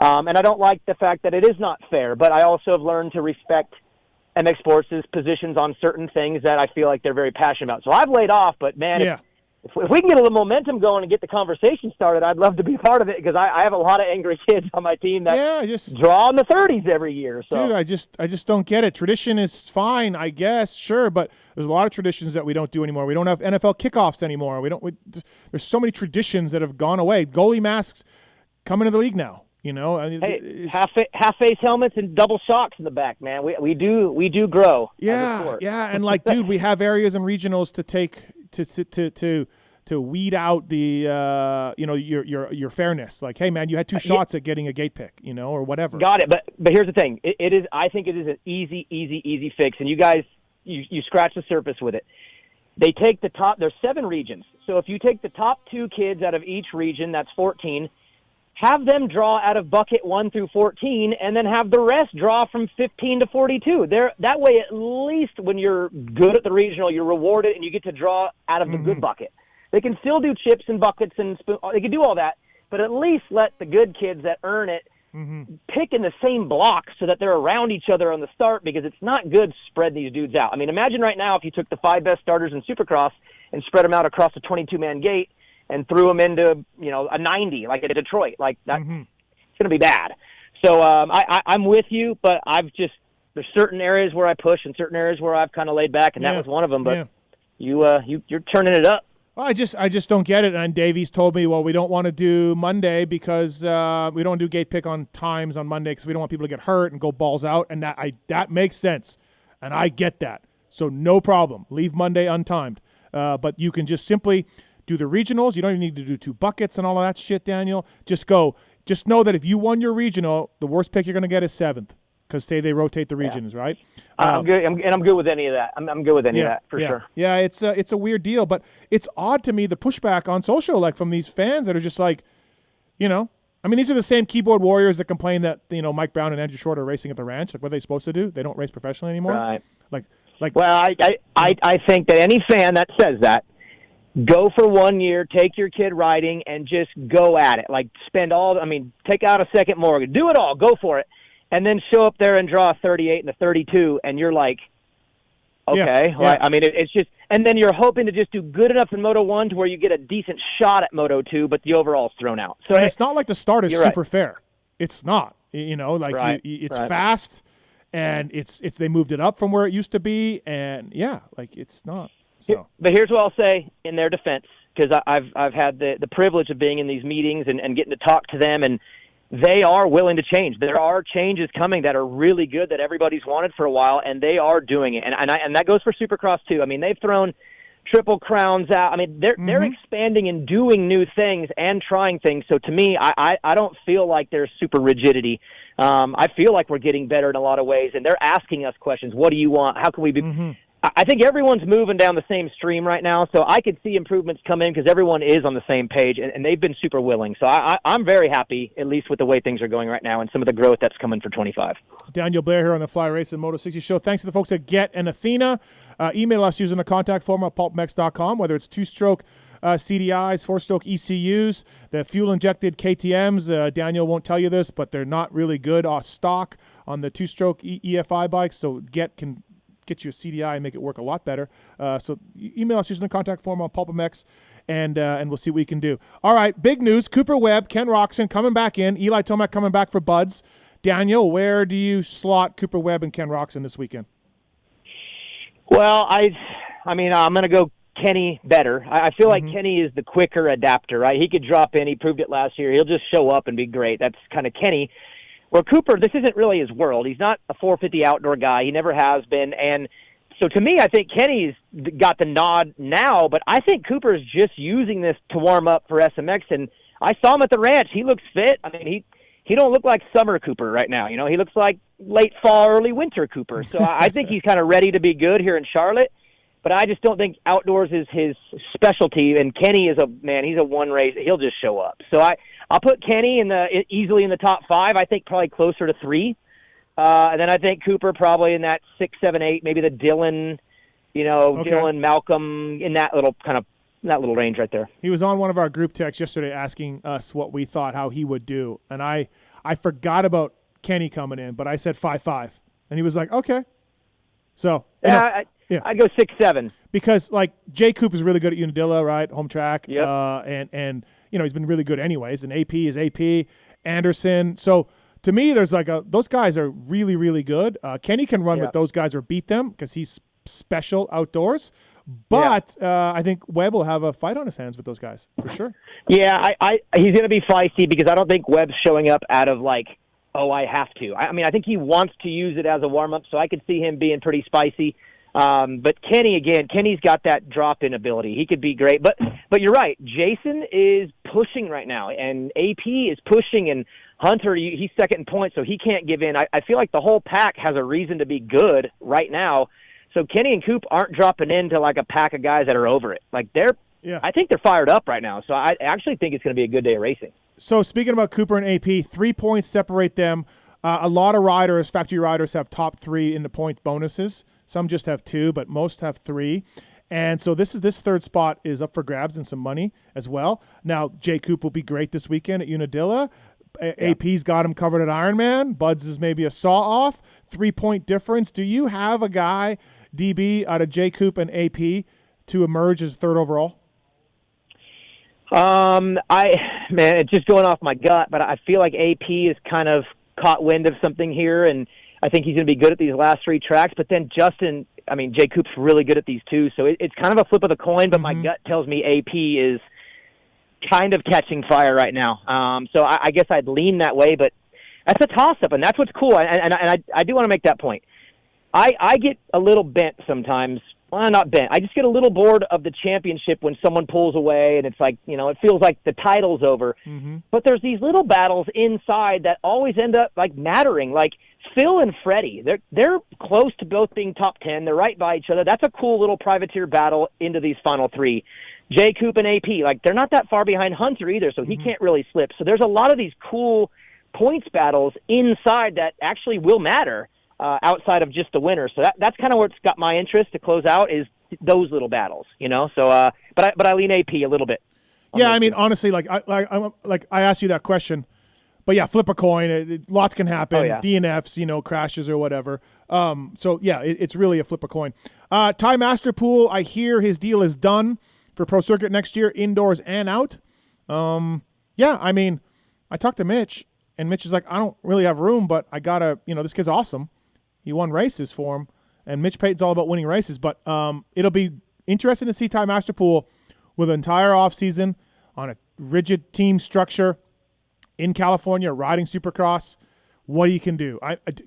And I don't like the fact that it is not fair, but I also have learned to respect MX Sports' positions on certain things that I feel like they're very passionate about. So I've laid off, but man, if we can get a little momentum going and get the conversation started, I'd love to be part of it because I have a lot of angry kids on my team that draw in the 30s every year. So. Dude, I just don't get it. Tradition is fine, I guess, sure, but there's a lot of traditions that we don't do anymore. We don't have NFL kickoffs anymore. There's so many traditions that have gone away. Goalie masks come into the league now. Half-face helmets and double socks in the back, man. We do grow. And like, dude, we have areas and regionals to take to weed out the your fairness. Like, hey, man, you had 2 shots at getting a gate pick, or whatever. Got it. But here's the thing. I think it is an easy fix, and you guys you scratch the surface with it. They take the top. There's 7 regions, so if you take the top 2 kids out of each region, that's 14. Have them draw out of bucket 1 through 14, and then have the rest draw from 15 to 42. That way, at least when you're good at the regional, you're rewarded, and you get to draw out of the good bucket. They can still do chips and buckets and they can do all that, but at least let the good kids that earn it pick in the same block so that they're around each other on the start, because it's not good spreading these dudes out. Imagine right now if you took the 5 best starters in Supercross and spread them out across a 22-man gate and threw them into, a 90, like at Detroit. Like that, it's going to be bad. So I'm with you, but there's certain areas where I push and certain areas where I've kind of laid back, and that was one of them. But you're turning it up. I just don't get it. And Davies told me, well, we don't want to do Monday because we don't do gate pick on times on Monday because we don't want people to get hurt and go balls out. And that makes sense. And I get that. So no problem. Leave Monday untimed. But you can just simply do the regionals. You don't even need to do 2 buckets and all of that shit, Daniel. Just go. Just know that if you won your regional, the worst pick you're going to get is 7th. Because say they rotate the regions, right? I'm good. I'm good with any of that. I'm good with any of that for sure. Yeah, it's a weird deal, but it's odd to me the pushback on social, like from these fans that are just like, I mean, these are the same keyboard warriors that complain that Mike Brown and Andrew Short are racing at the ranch. Like, what are they supposed to do? They don't race professionally anymore. Right. Like. Well, I think that any fan that says that, go for 1 year, take your kid riding, and just go at it. Like take out a second mortgage, do it all, go for it. And then show up there and draw a 38 and a 32, and you're like, okay. Right? I mean, it's just – and then you're hoping to just do good enough in Moto 1 to where you get a decent shot at Moto 2, but the overall's thrown out. So it's not like the start is super fair. It's not. It's fast, and it's they moved it up from where it used to be, and, it's not. So. But here's what I'll say in their defense, because I've had the privilege of being in these meetings and getting to talk to them, and – they are willing to change. There are changes coming that are really good that everybody's wanted for a while, and they are doing it. And that goes for Supercross too. I mean, they've thrown Triple Crowns out. I mean, they're expanding and doing new things and trying things. So to me, I don't feel like there's super rigidity. I feel like we're getting better in a lot of ways, and they're asking us questions. What do you want? How can we be? I think everyone's moving down the same stream right now, so I could see improvements come in because everyone is on the same page, and they've been super willing. So I'm very happy, at least with the way things are going right now and some of the growth that's coming for 25. Daniel Blair here on the Fly Racing Moto 60 Show. Thanks to the folks at Get and Athena. Email us using the contact form at pulpmex.com, whether it's 2-stroke CDIs, 4-stroke ECUs, the fuel-injected KTMs. Daniel won't tell you this, but they're not really good off stock on the 2-stroke EFI bikes, so Get can get you a CDI and make it work a lot better. So email us using the contact form on PulpMX, and we'll see what we can do. All right, big news. Cooper Webb, Ken Roczen coming back in. Eli Tomac coming back for Buds. Daniel, where do you slot Cooper Webb and Ken Roczen this weekend? Well, I mean, I'm going to go Kenny better. I feel like Kenny is the quicker adapter, right? He could drop in. He proved it last year. He'll just show up and be great. That's kind of Kenny. Where Cooper, this isn't really his world. He's not a 450 outdoor guy. He never has been. And so to me, I think Kenny's got the nod now, but I think Cooper's just using this to warm up for SMX. And I saw him at the ranch. He looks fit. I mean, he don't look like summer Cooper right now. He looks like late fall, early winter Cooper. So I think he's kind of ready to be good here in Charlotte. But I just don't think outdoors is his specialty. And Kenny is he's a one race. He'll just show up. So I'll put Kenny easily in the top 5. I think probably closer to 3. And then I think Cooper probably in that 6, 7, 8, maybe the Dylan, Dylan, Malcolm, in that little range right there. He was on one of our group texts yesterday asking us what we thought, how he would do. And I forgot about Kenny coming in, but I said 5-5. And he was like, okay. So, I'd go 6, 7. Because, Jay Coop is really good at Unadilla, right? Home track. Yep. And he's been really good anyways. And AP is AP. Anderson. So, to me, there's those guys are really, really good. Kenny can run with those guys or beat them because he's special outdoors. But I think Webb will have a fight on his hands with those guys for sure. Yeah, he's going to be feisty because I don't think Webb's showing up out of I have to. I mean, I think he wants to use it as a warm-up, so I could see him being pretty spicy. But Kenny's got that drop-in ability. He could be great. But you're right. Jason is pushing right now, and AP is pushing, and Hunter, he's second in points, so he can't give in. I feel like the whole pack has a reason to be good right now. So Kenny and Coop aren't dropping into a pack of guys that are over it. I think they're fired up right now. So I actually think it's going to be a good day of racing. So speaking about Cooper and AP, 3 points separate them. A lot of riders, factory riders, have top 3 in the point bonuses. Some just have 2, but most have 3. And so this third spot is up for grabs and some money as well. Now, Jay Coop will be great this weekend at Unadilla. AP's got him covered at Ironman. Buds is maybe a saw-off. 3-point difference. Do you have a guy, DB, out of Jay Coop and AP to emerge as third overall? It's just going off my gut, but I feel like AP is kind of caught wind of something here, and I think he's going to be good at these last 3 tracks. But then Justin, Jay Coop's really good at these too, so it's kind of a flip of the coin, but my gut tells me AP is kind of catching fire right now. So I guess I'd lean that way, but that's a toss-up, and that's what's cool, and I do want to make that point. I get a little bent sometimes. Well, not bent. I just get a little bored of the championship when someone pulls away and it's like, it feels like the title's over. But there's these little battles inside that always end up like mattering. Like Phil and Freddie, they're close to both being top 10. They're right by each other. That's a cool little privateer battle into these final three. Jay Coop and AP, like they're not that far behind Hunter either, so he can't really slip. So there's a lot of these cool points battles inside that actually will matter. Outside of just the winner, so that's kind of where it's got my interest to close out is those little battles, So, but I lean AP a little bit. Yeah, honestly, I asked you that question, but yeah, flip a coin. Lots can happen. Oh, yeah. DNFs, crashes or whatever. So yeah, it's really a flip a coin. Ty Masterpool, I hear his deal is done for Pro Circuit next year, indoors and out. Yeah, I talked to Mitch, and Mitch is like, I don't really have room, but I gotta, this kid's awesome. He won races for him, and Mitch Payton's all about winning races. But it'll be interesting to see Ty Masterpool with an entire offseason on a rigid team structure in California, riding Supercross. What he can do.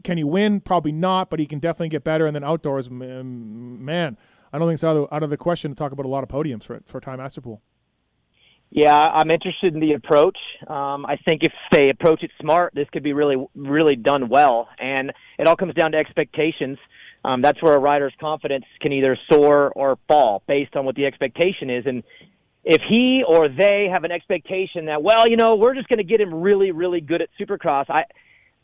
Can he win? Probably not, but he can definitely get better. And then outdoors, man, I don't think it's out of the question to talk about a lot of podiums for Ty Masterpool. Yeah, I'm interested in the approach. I think if they approach it smart, this could be really, really done well. And it all comes down to expectations. That's where a rider's confidence can either soar or fall based on what the expectation is. And if he or they have an expectation that, we're just going to get him really, really good at Supercross, I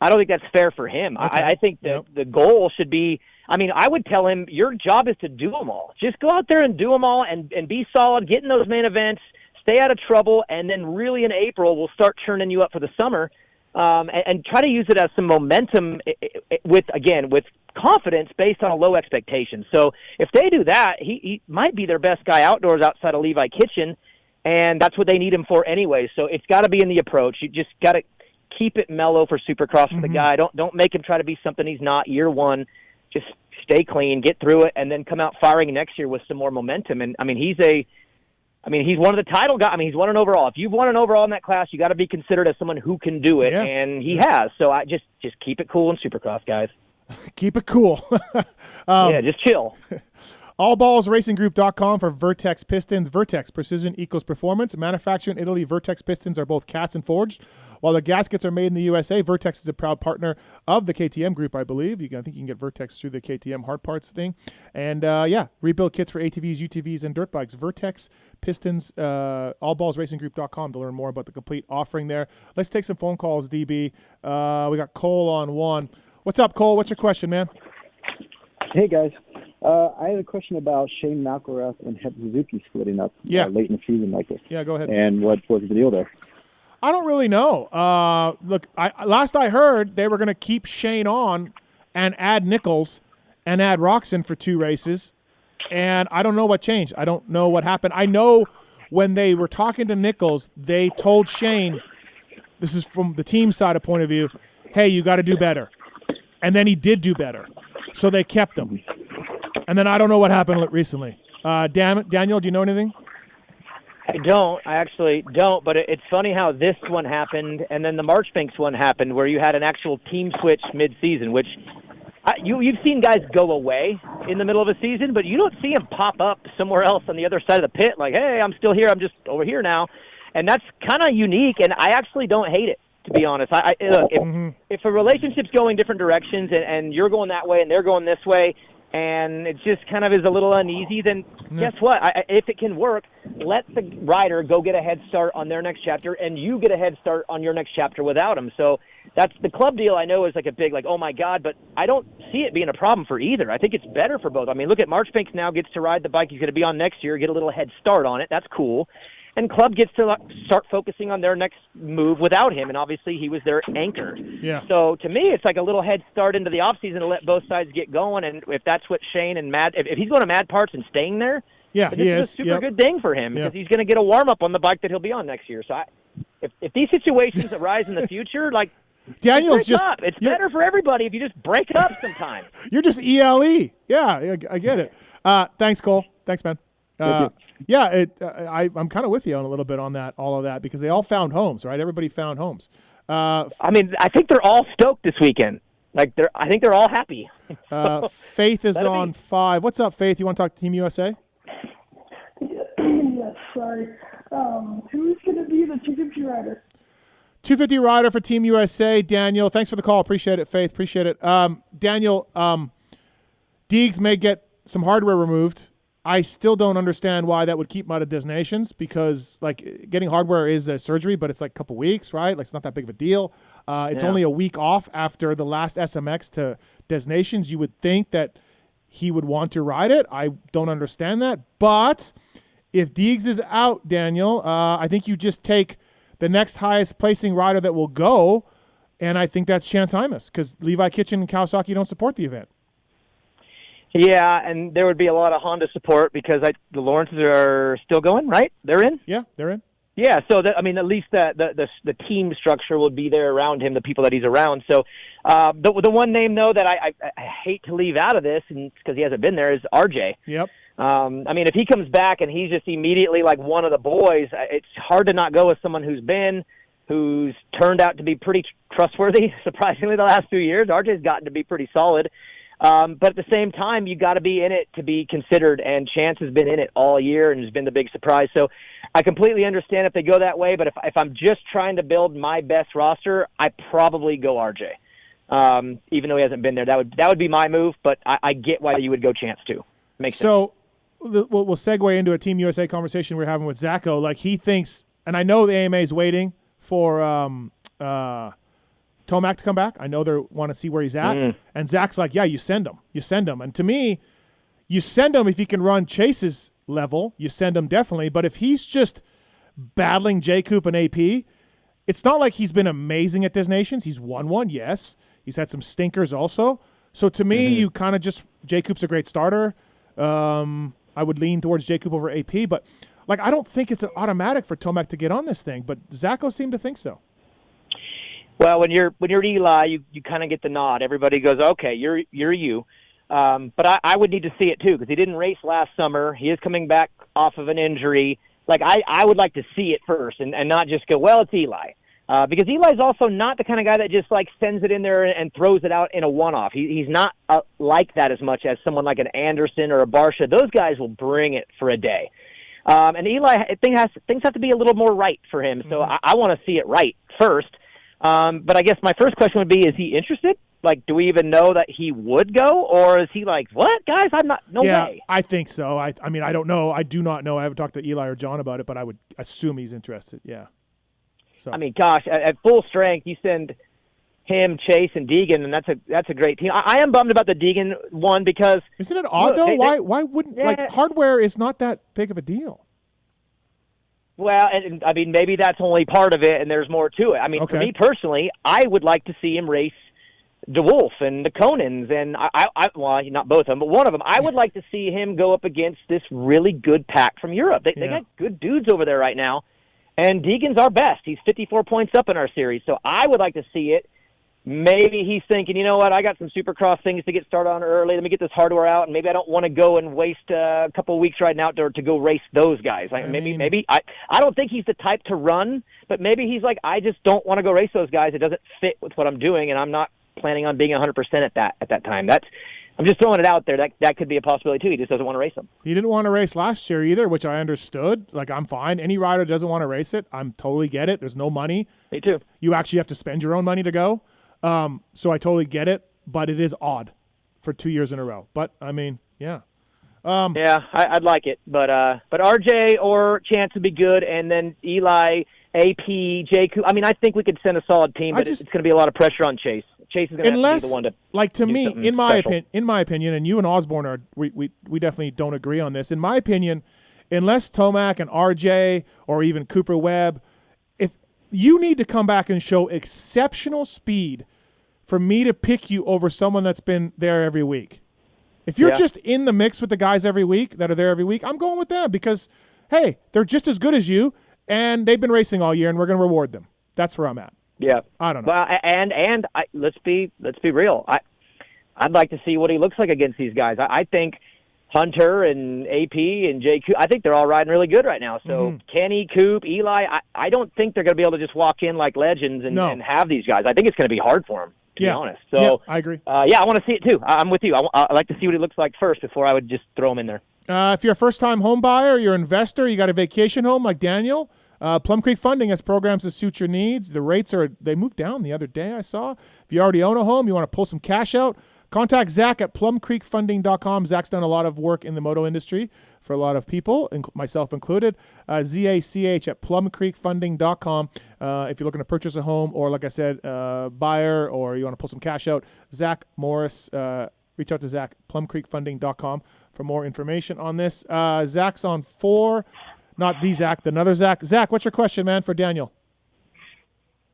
don't think that's fair for him. Okay. I think that the goal should be, I would tell him your job is to do them all. Just go out there and do them all and be solid, get in those main events, stay out of trouble, and then really in April we'll start churning you up for the summer, and try to use it as some momentum with confidence based on a low expectation. So if they do that, he might be their best guy outdoors outside of Levi Kitchen, and that's what they need him for anyway. So it's got to be in the approach. You just got to keep it mellow for Supercross for the guy. Don't make him try to be something he's not year one. Just stay clean, get through it, and then come out firing next year with some more momentum. And he's one of the title guys. He's won an overall. If you've won an overall in that class, you got to be considered as someone who can do it, and he has. So I just keep it cool in Supercross, guys. Keep it cool. Just chill. AllBallsRacingGroup.com for Vertex pistons. Vertex, precision equals performance. Manufactured in Italy, Vertex pistons are both cast and forged. While the gaskets are made in the USA, Vertex is a proud partner of the KTM Group, I believe. I think you can get Vertex through the KTM hard parts thing. And, rebuild kits for ATVs, UTVs, and dirt bikes. Vertex pistons, AllBallsRacingGroup.com to learn more about the complete offering there. Let's take some phone calls, DB. We got Cole on one. What's up, Cole? What's your question, man? Hey, guys. I had a question about Shane McElrath and Hep Suzuki splitting up late in the season like this. Yeah, go ahead. And what was the deal there? I don't really know. Look, last I heard, they were going to keep Shane on and add Nichols and add Roczen for 2 races, and I don't know what changed. I don't know what happened. I know when they were talking to Nichols, they told Shane, this is from the team side of point of view, hey, you got to do better. And then he did do better, so they kept him. And then I don't know what happened recently. Daniel, do you know anything? I don't. I actually don't. But it's funny how this one happened, and then the Marchbanks one happened, where you had an actual team switch mid-season, which you've seen guys go away in the middle of a season, but you don't see them pop up somewhere else on the other side of the pit, like, hey, I'm still here. I'm just over here now. And that's kind of unique, and I actually don't hate it, to be honest. If a relationship's going different directions and you're going that way and they're going this way, and it just kind of is a little uneasy, then guess what? If it can work, let the rider go get a head start on their next chapter, and you get a head start on your next chapter without him. So that's the club deal. I know is like a big, oh my God, but I don't see it being a problem for either. I think it's better for both. Look at Marchbanks now gets to ride the bike he's going to be on next year, get a little head start on it. That's cool. And club gets to start focusing on their next move without him, and obviously he was their anchor. Yeah. So to me, it's like a little head start into the offseason to let both sides get going, and if that's what Shane and Matt, if he's going to Mad Parts and staying there, this is a super good thing for him because he's going to get a warm-up on the bike that he'll be on next year. So if these situations arise in the future, Daniel's just it's better for everybody if you just break it up sometime. You're just ELE. Yeah, I get it. Thanks, Cole. Thanks, man. I'm kind of with you on a little bit on that, all of that, because they all found homes, right? Everybody found homes. I mean, I think they're all stoked this weekend. Like I think they're all happy. Faith is on 5. What's up, Faith? You want to talk to Team USA? Yes, sorry. Who's going to be the 250 rider? 250 rider for Team USA, Daniel. Thanks for the call. Appreciate it, Faith. Appreciate it. Daniel, Deegs may get some hardware removed. I still don't understand why that would keep him out of destinations, because like getting hardware is a surgery, but it's like a couple weeks, right? Like it's not that big of a deal. It's only a week off after the last SMX to destinations. You would think that he would want to ride it. I don't understand that. But if Deegs is out, Daniel, I think you just take the next highest placing rider that will go, and I think that's Chance Hymas, because Levi Kitchen and Kawasaki don't support the event. Yeah, and there would be a lot of Honda support because the Lawrences are still going, right? They're in? Yeah, they're in. Yeah, so at least the team structure will be there around him, the people that he's around. So the one name, though, that I hate to leave out of this, and because he hasn't been there, is RJ. Yep. If he comes back and he's just immediately like one of the boys, it's hard to not go with someone who's turned out to be pretty trustworthy, surprisingly, the last few years. RJ's gotten to be pretty solid. But at the same time, you got to be in it to be considered, and Chance has been in it all year and has been the big surprise. So I completely understand if they go that way, but if I'm just trying to build my best roster, I probably go RJ. Even though he hasn't been there, that would be my move, but I get why you would go Chance too. Makes sense. So we'll segue into a Team USA conversation we're having with Zacho. Like he thinks, and I know the AMA is waiting for Tomac to come back. I know they want to see where he's at. And Zach's like, yeah, you send him. You send him. And to me, you send him if he can run Chase's level. You send him definitely. But if he's just battling J. Coop and AP, it's not like he's been amazing at Destinations. He's won one, yes. He's had some stinkers also. So to me, you kind of just – J. Coop's a great starter. I would lean towards J. Coop over AP. But, like, I don't think it's an automatic for Tomac to get on this thing. But Zacho seemed to think so. Well, when you're Eli, you kind of get the nod. Everybody goes, okay, you're you. But I would need to see it too, because he didn't race last summer. He is coming back off of an injury. Like I would like to see it first and not just go, well, it's Eli. Because Eli's also not the kind of guy that just like sends it in there and throws it out in a one-off. He's not like that as much as someone like an Anderson or a Barsha. Those guys will bring it for a day. And Eli, things have to be a little more right for him. So I want to see it right first. But I guess my first question would be, is he interested? Like, do we even know that he would go? Or is he like, what, guys? No way. Yeah, I think so. I mean, I don't know. I do not know. I haven't talked to Eli or John about it, but I would assume he's interested. Yeah. So. I mean, gosh, at full strength, you send him, Chase, and Deegan, and that's a great team. I am bummed about the Deegan one because – Isn't it odd, though? Why wouldn't – like, hardware is not that big of a deal. Well, and I mean, maybe that's only part of it, and there's more to it. I mean, for me personally, I would like to see him race DeWolf and the Conans, and well, not both of them, but one of them. I would like to see him go up against this really good pack from Europe. They got good dudes over there right now, and Deegan's our best. He's 54 points up in our series, so I would like to see it. Maybe he's thinking, you know what, I got some Supercross things to get started on early. Let me get this hardware out, and maybe I don't want to go and waste a couple of weeks riding out there to go race those guys. Like maybe I don't think he's the type to run, but maybe he's like, I just don't want to go race those guys. It doesn't fit with what I'm doing, and I'm not planning on being 100% at that time. I'm just throwing it out there. That could be a possibility too. He just doesn't want to race them. He didn't want to race last year either, which I understood. Like, I'm fine. Any rider doesn't want to race it. I'm totally get it. There's no money. Me too. You actually have to spend your own money to go. So I totally get it, but it is odd for 2 years in a row. But I mean, yeah. I'd like it, but RJ or Chance would be good, and then Eli, AP, J. Coop. I mean, I think we could send a solid team, but it's going to be a lot of pressure on Chase. Chase is going to have to be the one to. Like, to me, in my opinion, and you and Osborne we definitely don't agree on this. In my opinion, unless Tomac and RJ or even Cooper Webb, if you need to come back and show exceptional speed for me to pick you over someone that's been there every week. If you're just in the mix with the guys every week that are there every week, I'm going with them because, hey, they're just as good as you, and they've been racing all year, and we're going to reward them. That's where I'm at. Yeah, I don't know. Well, and let's be real. I'd like to see what he looks like against these guys. I think Hunter and AP and JQ, I think they're all riding really good right now. So Kenny, Coop, Eli, I don't think they're going to be able to just walk in like legends and have these guys. I think it's going to be hard for them, to be honest. So I agree. I want to see it too. I'm with you. I like to see what he looks like first before I would just throw him in there. If you're a first-time home buyer, you're an investor, you got a vacation home like Daniel, Plum Creek Funding has programs to suit your needs. The rates they moved down the other day, I saw. If you already own a home, you want to pull some cash out, contact Zach at plumcreekfunding.com. Zach's done a lot of work in the moto industry for a lot of people, myself included. ZACH at plumcreekfunding.com. If you're looking to purchase a home or, like I said, buyer, or you want to pull some cash out, Zach Morris, reach out to Zach, plumcreekfunding.com for more information on this. Zach's on 4, not the Zach, another Zach. Zach, what's your question, man, for Daniel?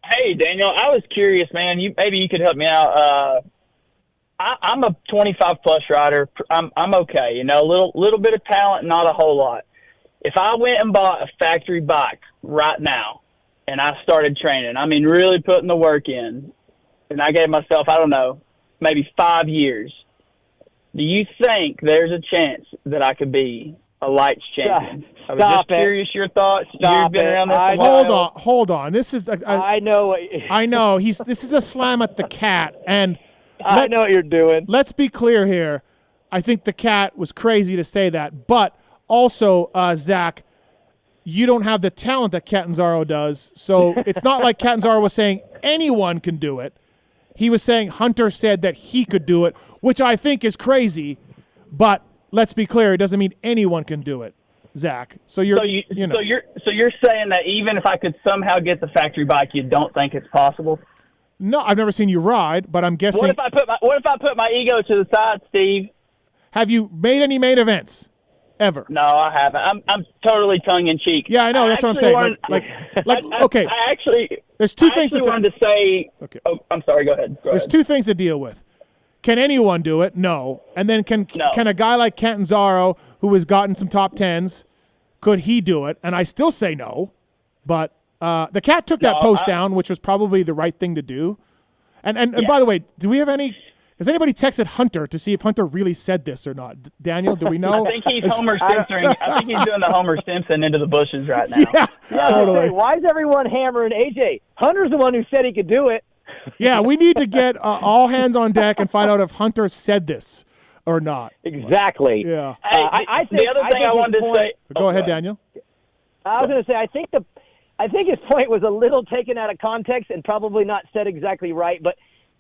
Hey, Daniel, I was curious, man. Maybe you could help me out. I'm a 25-plus rider. I'm okay, little bit of talent, not a whole lot. If I went and bought a factory bike right now and I started training, really putting the work in, and I gave myself, I don't know, maybe 5 years, do you think there's a chance that I could be a lights champion? I was just curious your thoughts. You've been around this a while. Hold on. This is I know. I know. This is a slam at the cat, and I know what you're doing. Let's be clear here. I think the cat was crazy to say that, but also, Zach, you don't have the talent that Catanzaro does, so it's not like Catanzaro was saying anyone can do it. He was saying Hunter said that he could do it, which I think is crazy, but let's be clear, it doesn't mean anyone can do it, Zach. So you're saying that even if I could somehow get the factory bike, you don't think it's possible? No, I've never seen you ride, but I'm guessing. What if I put my ego to the side, Steve? Have you made any main events ever? No, I haven't. I'm totally tongue in cheek. Yeah, I know. That's what I'm saying. Okay. There's two things. I wanted to say. Okay. Oh, I'm sorry. Go ahead. There's two things to deal with. Can anyone do it? No. And then can a guy like Catanzaro, who has gotten some top tens, could he do it? And I still say no. But the cat took that post down, which was probably the right thing to do. And by the way, do we have any? Has anybody texted Hunter to see if Hunter really said this or not? Daniel, do we know? I think he's Homer Simpson. I think he's doing the Homer Simpson into the bushes right now. Yeah, totally. Why is everyone hammering AJ? Hunter's the one who said he could do it. Yeah, we need to get all hands on deck and find out if Hunter said this or not. Exactly. Yeah. Hey, the other thing I wanted to say. Go ahead, Daniel. I was going to say, I think his point was a little taken out of context and probably not said exactly right, but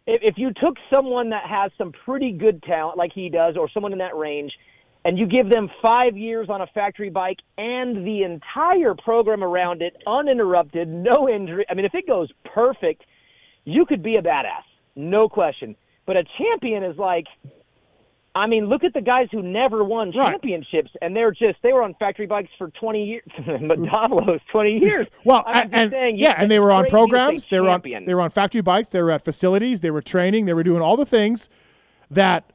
if you took someone that has some pretty good talent like he does, or someone in that range, and you give them 5 years on a factory bike and the entire program around it, uninterrupted, no injury, if it goes perfect, you could be a badass, no question. But a champion is like, look at the guys who never won championships, and they were on factory bikes for 20 years. Moto's 20 years. Well, and they were on programs. They were on factory bikes. They were at facilities. They were training. They were doing all the things that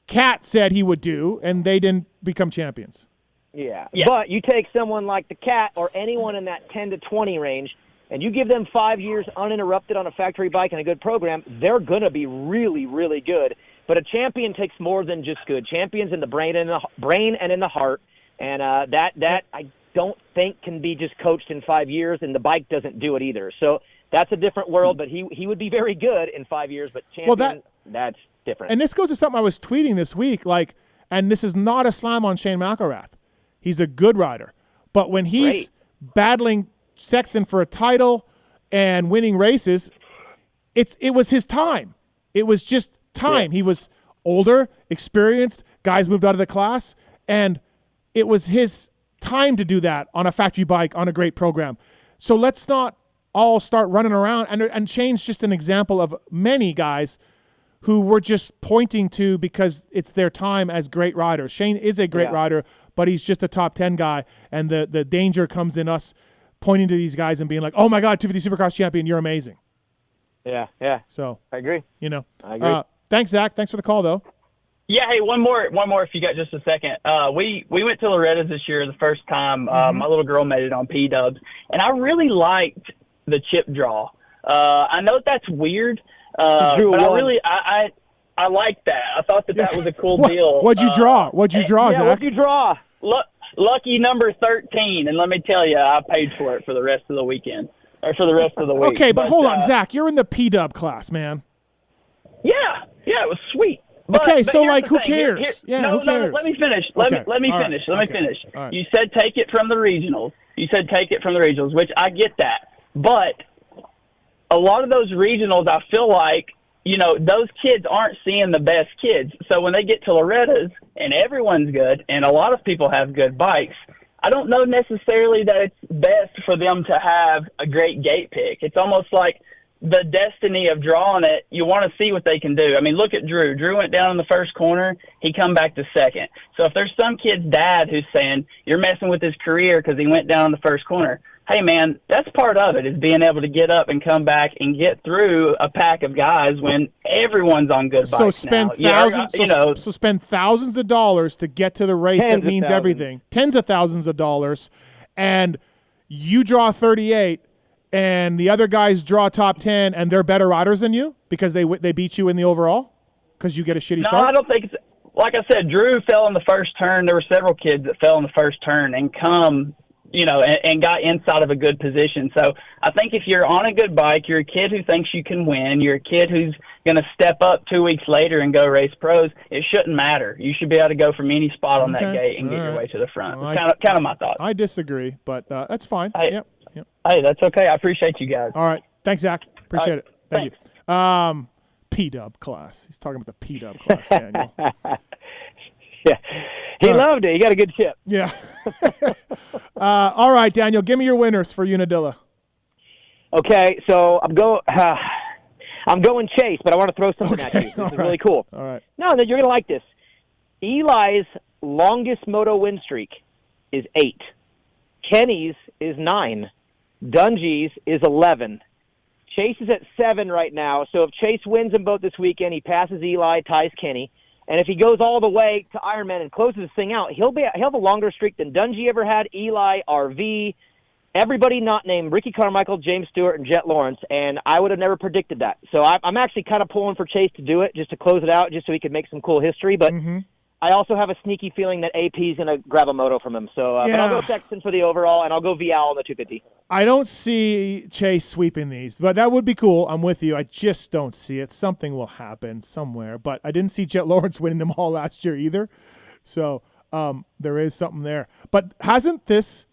Cat said he would do, and they didn't become champions. Yeah. But you take someone like the Cat or anyone in that 10 to 20 range, and you give them 5 years uninterrupted on a factory bike and a good program, they're going to be really, really good. But a champion takes more than just good. Champions in the brain and in the heart, and that I don't think can be just coached in 5 years, and the bike doesn't do it either. So that's a different world, but he would be very good in 5 years, but champion, that's different. And this goes to something I was tweeting this week, and this is not a slam on Shane McElrath. He's a good rider. But when he's battling Sexton for a title and winning races, it was his time. It was just time. He was older, experienced, guys moved out of the class, and it was his time to do that on a factory bike on a great program. So let's not all start running around, and Shane's just an example of many guys who we're just pointing to because it's their time as great riders. Shane is a great rider, but he's just a top 10 guy, and the danger comes in us pointing to these guys and being like, oh my God, 250 Supercross champion, you're amazing. Yeah. So I agree. I agree. Thanks, Zach. Thanks for the call, though. Yeah, hey, one more if you got just a second. We went to Loretta's this year the first time. My little girl made it on P-Dubs, and I really liked the chip draw. I know that's weird, but I like that. I thought that was a cool deal. What'd you draw? Zach? What'd you draw? Lucky number 13, and let me tell you, I paid for it for the rest of the weekend, or for the rest of the week. Okay, but hold on, Zach. You're in the P-Dub class, man. Yeah, it was sweet. But so here's who the thing. cares? No, who cares? let me finish. Let me finish. All right. You said take it from the regionals. Which I get that. But a lot of those regionals, I feel like, those kids aren't seeing the best kids. So when they get to Loretta's and everyone's good and a lot of people have good bikes, I don't know necessarily that it's best for them to have a great gate pick. It's almost like the destiny of drawing it. You want to see what they can do. I mean, look at Drew. Drew went down in the first corner. He come back to second. So if there's some kid's dad who's saying you're messing with his career because he went down in the first corner, hey, man, that's part of it, is being able to get up and come back and get through a pack of guys when everyone's on good bikes So spend thousands of dollars to get to the race that means everything. Tens of thousands of dollars, and you draw 38, and the other guys draw top 10, and they're better riders than you because they beat you in the overall because you get a shitty start? No, I don't think it's – like I said, Drew fell in the first turn. There were several kids that fell in the first turn and and got inside of a good position. So I think if you're on a good bike, you're a kid who thinks you can win, you're a kid who's going to step up 2 weeks later and go race pros, it shouldn't matter. You should be able to go from any spot on that gate and get your way to the front. Well, It's kind of my thought. I disagree, but that's fine. Hey, Yep. Hey, that's okay. I appreciate you guys. All right. Thanks, Zach. Appreciate it. Thank thanks. you. P-Dub class. He's talking about the P-Dub class, Daniel. Yeah. He loved it. He got a good chip. Yeah. All right, Daniel, give me your winners for Unadilla. Okay, so I'm going Chase, but I want to throw something at you. This is really cool. All right. No, you're going to like this. Eli's longest moto win streak is 8. Kenny's is 9. Dungy's is 11. Chase is at 7 right now, so if Chase wins them both this weekend, he passes Eli, ties Kenny. And if he goes all the way to Ironman and closes this thing out, he'll have a longer streak than Dungy ever had, Eli, RV, everybody not named Ricky Carmichael, James Stewart, and Jet Lawrence, and I would have never predicted that. So I'm actually kind of pulling for Chase to do it, just to close it out, just so he could make some cool history. But I also have a sneaky feeling that AP is going to grab a moto from him. So, but I'll go Sexton for the overall, and I'll go Vial on the 250. I don't see Chase sweeping these, but that would be cool. I'm with you. I just don't see it. Something will happen somewhere. But I didn't see Jet Lawrence winning them all last year either. So there is something there. But hasn't this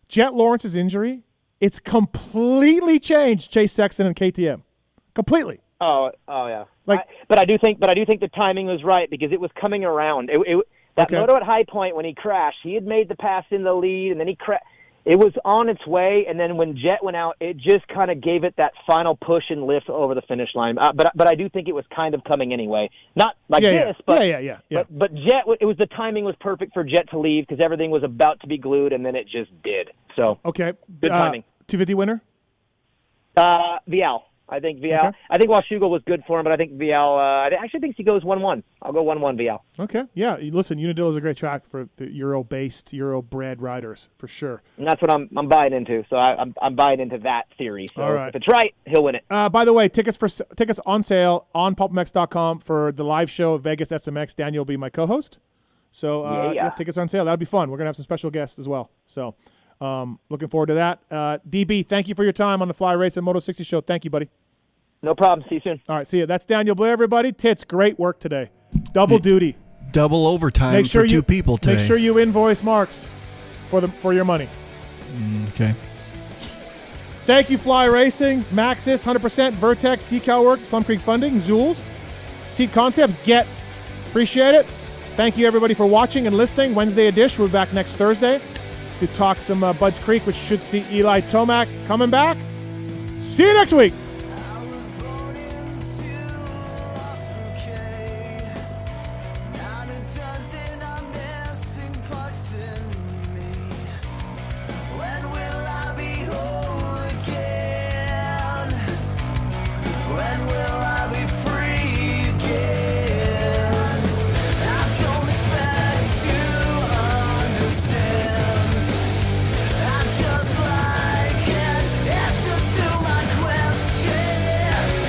Jet Lawrence's injury, it's completely changed Chase Sexton and KTM. Completely. Oh yeah. But I do think the timing was right because it was coming around. Moto at High Point when he crashed, he had made the pass in the lead, and then he crashed. It was on its way, and then when Jet went out, it just kind of gave it that final push and lift over the finish line. But I do think it was kind of coming anyway. Not like this, but But Jet, the timing was perfect for Jet to leave because everything was about to be glued, and then it just did. So good timing. 250 winner? Vial. I think Vial. Okay. I think Washougal was good for him, but I think Vial. I actually think he goes 1-1. I'll go 1-1 Vial. Okay. Yeah. Listen, Unadilla is a great track for the Euro-based, Euro-bred riders for sure. And that's what I'm buying into. So I'm buying into that theory. So all right. If it's right, he'll win it. By the way, tickets on sale on pulpmx.com for the live show at Vegas SMX. Daniel will be my co-host. So tickets on sale. That'll be fun. We're gonna have some special guests as well. So. Looking forward to that. DB, thank you for your time on the Fly Race and Moto 60 show. Thank you, buddy. No problem. See you soon. All right, see you. That's Daniel Blair, everybody. Tits, great work today. Double duty. Double overtime for two people today. Make sure you invoice Marks for your money. Okay. Thank you, Fly Racing, Maxxis, 100%, Vertex, Decal Works, Plum Creek Funding, Zools, Seat Concepts, Get. Appreciate it. Thank you, everybody, for watching and listening. Wednesday edition. We'll be back next Thursday to talk some Budds Creek, which should see Eli Tomac coming back. See you next week.